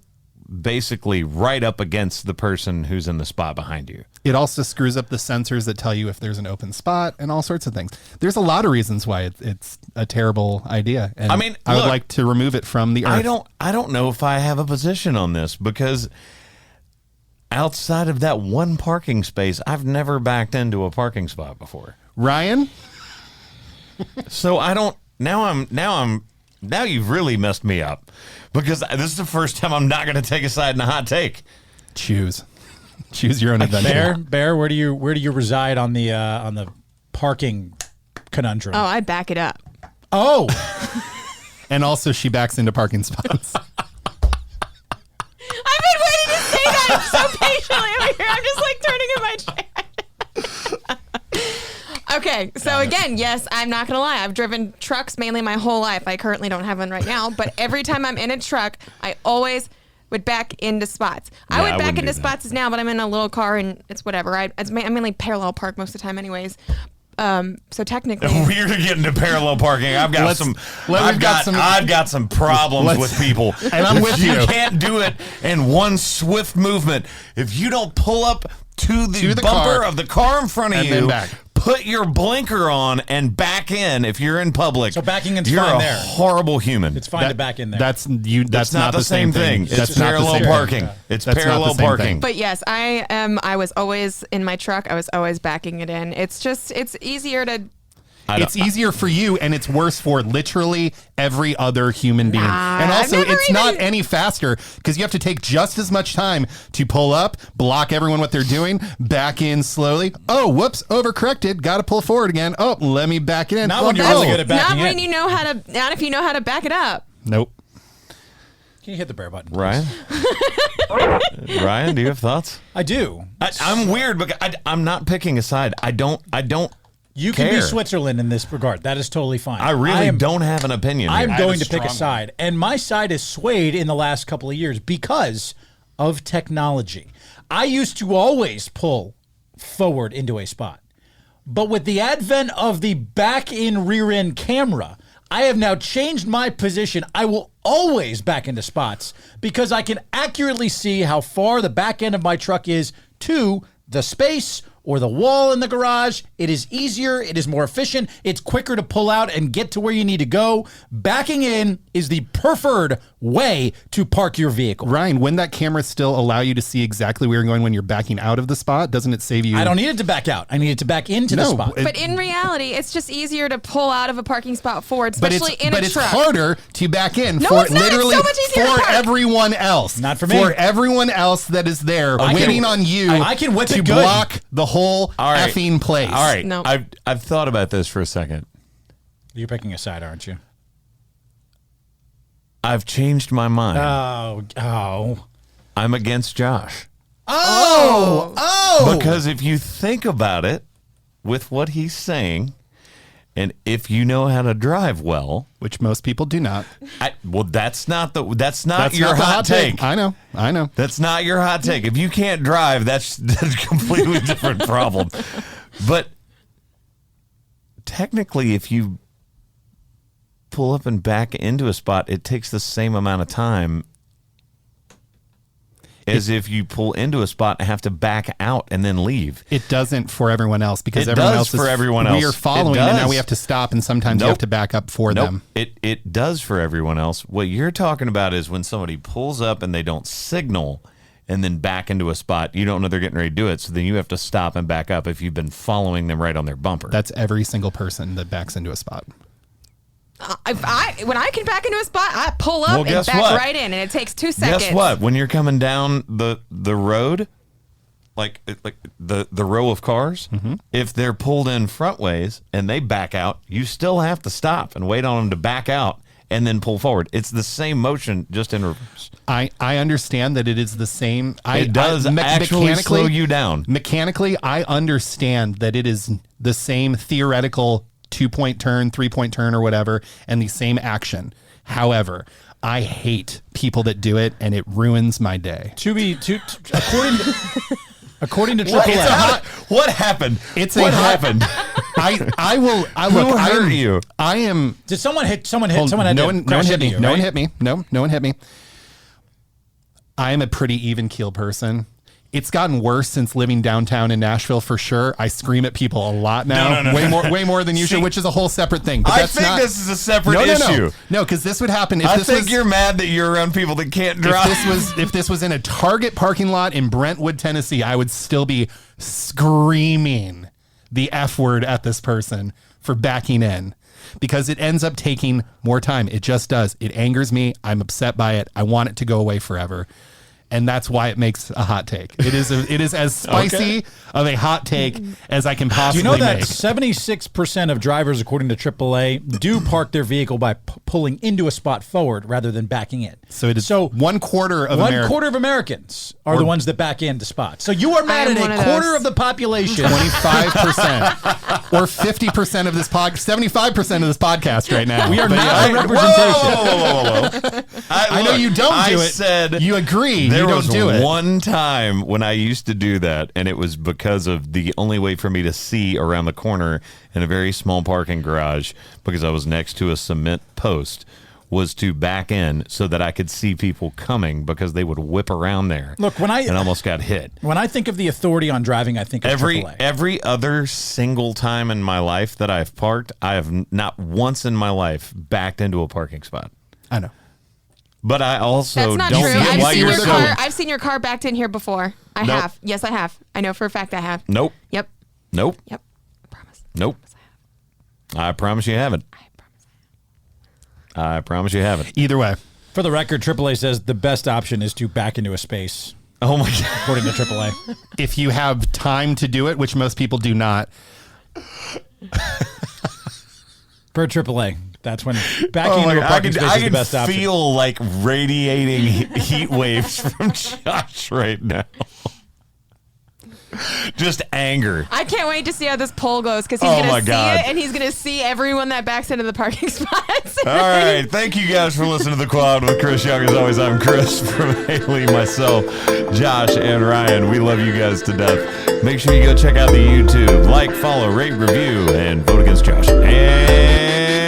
Speaker 1: basically right up against the person who's in the spot behind you.
Speaker 4: It also screws up the sensors that tell you if there's an open spot and all sorts of things. There's a lot of reasons why it's a terrible idea. And I would like to remove it from the earth.
Speaker 1: I don't know if I have a position on this, because outside of that one parking space, I've never backed into a parking spot before.
Speaker 4: Ryan?
Speaker 1: So I don't. Now you've really messed me up, because this is the first time I'm not going to take a side in a hot take.
Speaker 4: Choose your own adventure.
Speaker 3: Bear, where do you reside on the parking conundrum?
Speaker 2: Oh, I back it up.
Speaker 3: Oh,
Speaker 4: And also, she backs into parking spots.
Speaker 2: I've been waiting to say that so patiently over here. I'm just like turning in my chair. Okay, so again, yes, I'm not going to lie. I've driven trucks mainly my whole life. I currently don't have one right now, but every time I'm in a truck, I always would back into spots. I would back into spots now, but I'm in a little car and it's whatever. I'm mainly parallel park most of the time anyways. So technically,
Speaker 1: We're getting to parallel parking. I've got I've got some problems with people,
Speaker 4: and I'm with you.
Speaker 1: You can't do it in one swift movement. If you don't pull up to the bumper of the car in front of
Speaker 4: and
Speaker 1: you,
Speaker 4: then back.
Speaker 1: put your blinker on and back in if you're in public.
Speaker 3: So backing in's
Speaker 1: you're
Speaker 3: fine
Speaker 1: a
Speaker 3: there.
Speaker 1: horrible human.
Speaker 3: It's fine to back in there.
Speaker 4: That's
Speaker 1: not the same thing. It's
Speaker 4: That's not the
Speaker 1: parallel
Speaker 4: same
Speaker 1: parking.
Speaker 4: thing.
Speaker 1: It's
Speaker 4: That's not the
Speaker 1: parallel
Speaker 4: same
Speaker 1: parking.
Speaker 4: thing.
Speaker 2: but yes, I was always in my truck. I was always backing it in. It's easier to.
Speaker 4: It's easier for you, and it's worse for literally every other human being. And also,
Speaker 2: I've never
Speaker 4: it's not
Speaker 2: even-
Speaker 4: any faster because you have to take just as much time to pull up, block everyone what they're doing, back in slowly. Oh, whoops, overcorrected. Got to pull forward again. Oh, let me back it in.
Speaker 3: Not when you're
Speaker 4: Oh,
Speaker 3: really good at backing
Speaker 2: Not when
Speaker 3: in.
Speaker 2: you know how to. Not if you know how to back it up.
Speaker 4: Nope.
Speaker 3: Can you hit the bear button, please?
Speaker 1: Ryan? Ryan, do you have thoughts?
Speaker 3: I do.
Speaker 1: I'm weird because I'm not picking a side. I don't
Speaker 3: You can be
Speaker 1: care.
Speaker 3: Switzerland in this regard. That is totally fine.
Speaker 1: I really
Speaker 3: am-
Speaker 1: don't have an opinion here.
Speaker 3: I'm going to pick a side, and my side is swayed in the last couple of years because of technology. I used to always pull forward into a spot, but with the advent of the back in rear end camera, I have now changed my position. I will always back into spots because I can accurately see how far the back end of my truck is to the space or the wall in the garage. It is easier. It is more efficient. It's quicker to pull out and get to where you need to go. Backing in is the preferred way to park your vehicle.
Speaker 4: Ryan, wouldn't that camera still allow you to see exactly where you're going when you're backing out of the spot? Doesn't it save you?
Speaker 3: I don't need it to back out. I need it to back into the
Speaker 4: No,
Speaker 3: spot.
Speaker 2: But in reality, it's just easier to pull out of a parking spot forward,
Speaker 4: But
Speaker 2: especially in a
Speaker 4: it's
Speaker 2: truck.
Speaker 4: harder to back in
Speaker 2: No,
Speaker 4: for
Speaker 2: it's not. It's
Speaker 4: literally
Speaker 2: so much easier to
Speaker 4: for
Speaker 2: park.
Speaker 4: everyone else.
Speaker 3: Not for me.
Speaker 4: For everyone else that is there
Speaker 3: I can-
Speaker 4: waiting on you
Speaker 3: I can whip
Speaker 4: to
Speaker 3: it good.
Speaker 4: block the whole
Speaker 1: All right.
Speaker 4: effing place.
Speaker 1: All right.
Speaker 2: No.
Speaker 1: I've thought about this for a second.
Speaker 3: You're picking a side, aren't you?
Speaker 1: I've changed my mind.
Speaker 3: Oh.
Speaker 1: I'm against Josh.
Speaker 3: Oh.
Speaker 1: Because if you think about it, with what he's saying, and if you know how to drive well,
Speaker 4: Which most people do not.
Speaker 1: that's not your
Speaker 4: That's
Speaker 1: hot
Speaker 4: not the
Speaker 1: take.
Speaker 4: I know.
Speaker 1: That's not your hot take. If you can't drive, that's a completely different problem. But technically, if you pull up and back into a spot, it takes the same amount of time as if you pull into a spot and have to back out and then leave.
Speaker 4: It doesn't for everyone else because
Speaker 1: It
Speaker 4: everyone
Speaker 1: does
Speaker 4: else is
Speaker 1: for everyone
Speaker 4: We
Speaker 1: else.
Speaker 4: are
Speaker 1: It
Speaker 4: following and now
Speaker 1: does.
Speaker 4: we have to stop and sometimes you have
Speaker 1: Nope.
Speaker 4: to back up for
Speaker 1: Nope.
Speaker 4: them.
Speaker 1: It does for everyone else. What you're talking about is when somebody pulls up and they don't signal and then back into a spot, you don't know they're getting ready to do it, so then you have to stop and back up if you've been following them right on their bumper.
Speaker 4: That's every single person that backs into a spot.
Speaker 2: When I can back into a spot, I pull up
Speaker 1: Well,
Speaker 2: and
Speaker 1: guess
Speaker 2: back
Speaker 1: what?
Speaker 2: right in, and it takes 2 seconds.
Speaker 1: Guess what? When you're coming down the road, like the row of cars, if they're pulled in front ways and they back out, you still have to stop and wait on them to back out and then pull forward. It's the same motion, just in reverse.
Speaker 4: I understand that it is the same.
Speaker 1: It does actually slow you down.
Speaker 4: Mechanically, I understand that it is the same theoretical 2-point turn, 3-point turn, or whatever, and the same action. However, I hate people that do it, and it ruins my day.
Speaker 3: According to
Speaker 1: What,
Speaker 3: AAA,
Speaker 1: what happened? What happened?
Speaker 4: I will. I
Speaker 1: Who
Speaker 4: look.
Speaker 1: hurt you?
Speaker 4: I am.
Speaker 3: did someone hit? Someone hit.
Speaker 4: Hold-
Speaker 3: Someone had
Speaker 4: no
Speaker 3: to
Speaker 4: one
Speaker 3: crash
Speaker 4: hit
Speaker 3: into
Speaker 4: me.
Speaker 3: you,
Speaker 4: No one
Speaker 3: right?
Speaker 4: hit me. No one hit me. I am a pretty even keel person. It's gotten worse since living downtown in Nashville for sure. I scream at people a lot now,
Speaker 1: No.
Speaker 4: way more than usual,
Speaker 1: See,
Speaker 4: which is a whole separate thing. But
Speaker 1: I
Speaker 4: that's
Speaker 1: think
Speaker 4: not,
Speaker 1: this is a separate
Speaker 4: no,
Speaker 1: issue.
Speaker 4: No, because this would happen if
Speaker 1: I
Speaker 4: this
Speaker 1: think
Speaker 4: was.
Speaker 1: you're mad that you're around people that can't drive.
Speaker 4: If this was in a Target parking lot in Brentwood, Tennessee, I would still be screaming the F word at this person for backing in because it ends up taking more time. It just does. It angers me. I'm upset by it. I want it to go away forever. And that's why it makes a hot take. It is as spicy of a hot take as I can
Speaker 3: Do
Speaker 4: possibly
Speaker 3: you know that
Speaker 4: make.
Speaker 3: 76% of drivers, according to AAA, do park their vehicle by pulling into a spot forward rather than backing in?
Speaker 4: So it is 1/4 of
Speaker 3: one
Speaker 4: America.
Speaker 3: quarter of Americans are the ones that back into spots. So you are mad
Speaker 2: I'm
Speaker 3: at
Speaker 2: one
Speaker 3: a
Speaker 2: of
Speaker 3: quarter
Speaker 2: those.
Speaker 3: of the population.
Speaker 4: 25% or 50% of this 75% of this podcast right now.
Speaker 3: We are
Speaker 4: But
Speaker 3: not
Speaker 4: yeah,
Speaker 3: a representation.
Speaker 1: Whoa.
Speaker 4: I know you don't do
Speaker 1: I
Speaker 4: it.
Speaker 1: said
Speaker 4: You agree
Speaker 1: There
Speaker 4: you don't
Speaker 1: was
Speaker 4: do it.
Speaker 1: one time when I used to do that, and it was because of the only way for me to see around the corner in a very small parking garage, because I was next to a cement post, was to back in so that I could see people coming, because they would whip around there.
Speaker 3: Look,
Speaker 1: and almost got hit.
Speaker 3: When I think of the authority on driving, I think of AAA.
Speaker 1: Every other single time in my life that I've parked, I have not once in my life backed into a parking spot.
Speaker 4: I know.
Speaker 1: But I also
Speaker 2: That's not
Speaker 1: don't
Speaker 2: true.
Speaker 1: get why you're so.
Speaker 2: I've seen your car backed in here before. I
Speaker 1: Nope.
Speaker 2: have. Yes, I have. I know for a fact I have.
Speaker 1: Nope.
Speaker 2: Yep.
Speaker 1: Nope.
Speaker 2: Yep. I promise.
Speaker 1: Nope. I promise you haven't. I promise you haven't.
Speaker 4: Either way.
Speaker 3: For the record, AAA says the best option is to back into a space,
Speaker 1: Oh my god.
Speaker 3: according to AAA.
Speaker 4: If you have time to do it, which most people do not.
Speaker 3: For AAA, that's when backing into a parking space is the best
Speaker 1: I
Speaker 3: option.
Speaker 1: can feel like radiating heat waves from Josh right now. Just anger.
Speaker 2: I can't wait to see how this poll goes, because he's
Speaker 1: Oh my
Speaker 2: going to see
Speaker 1: God.
Speaker 2: it, and he's going to see everyone that backs into the parking spots.
Speaker 1: All right. Thank you guys for listening to The Quad with Chris Young. As always, I'm Chris from Haley, myself, Josh, and Ryan. We love you guys to death. Make sure you go check out the YouTube. Like, follow, rate, review, and vote against Josh. And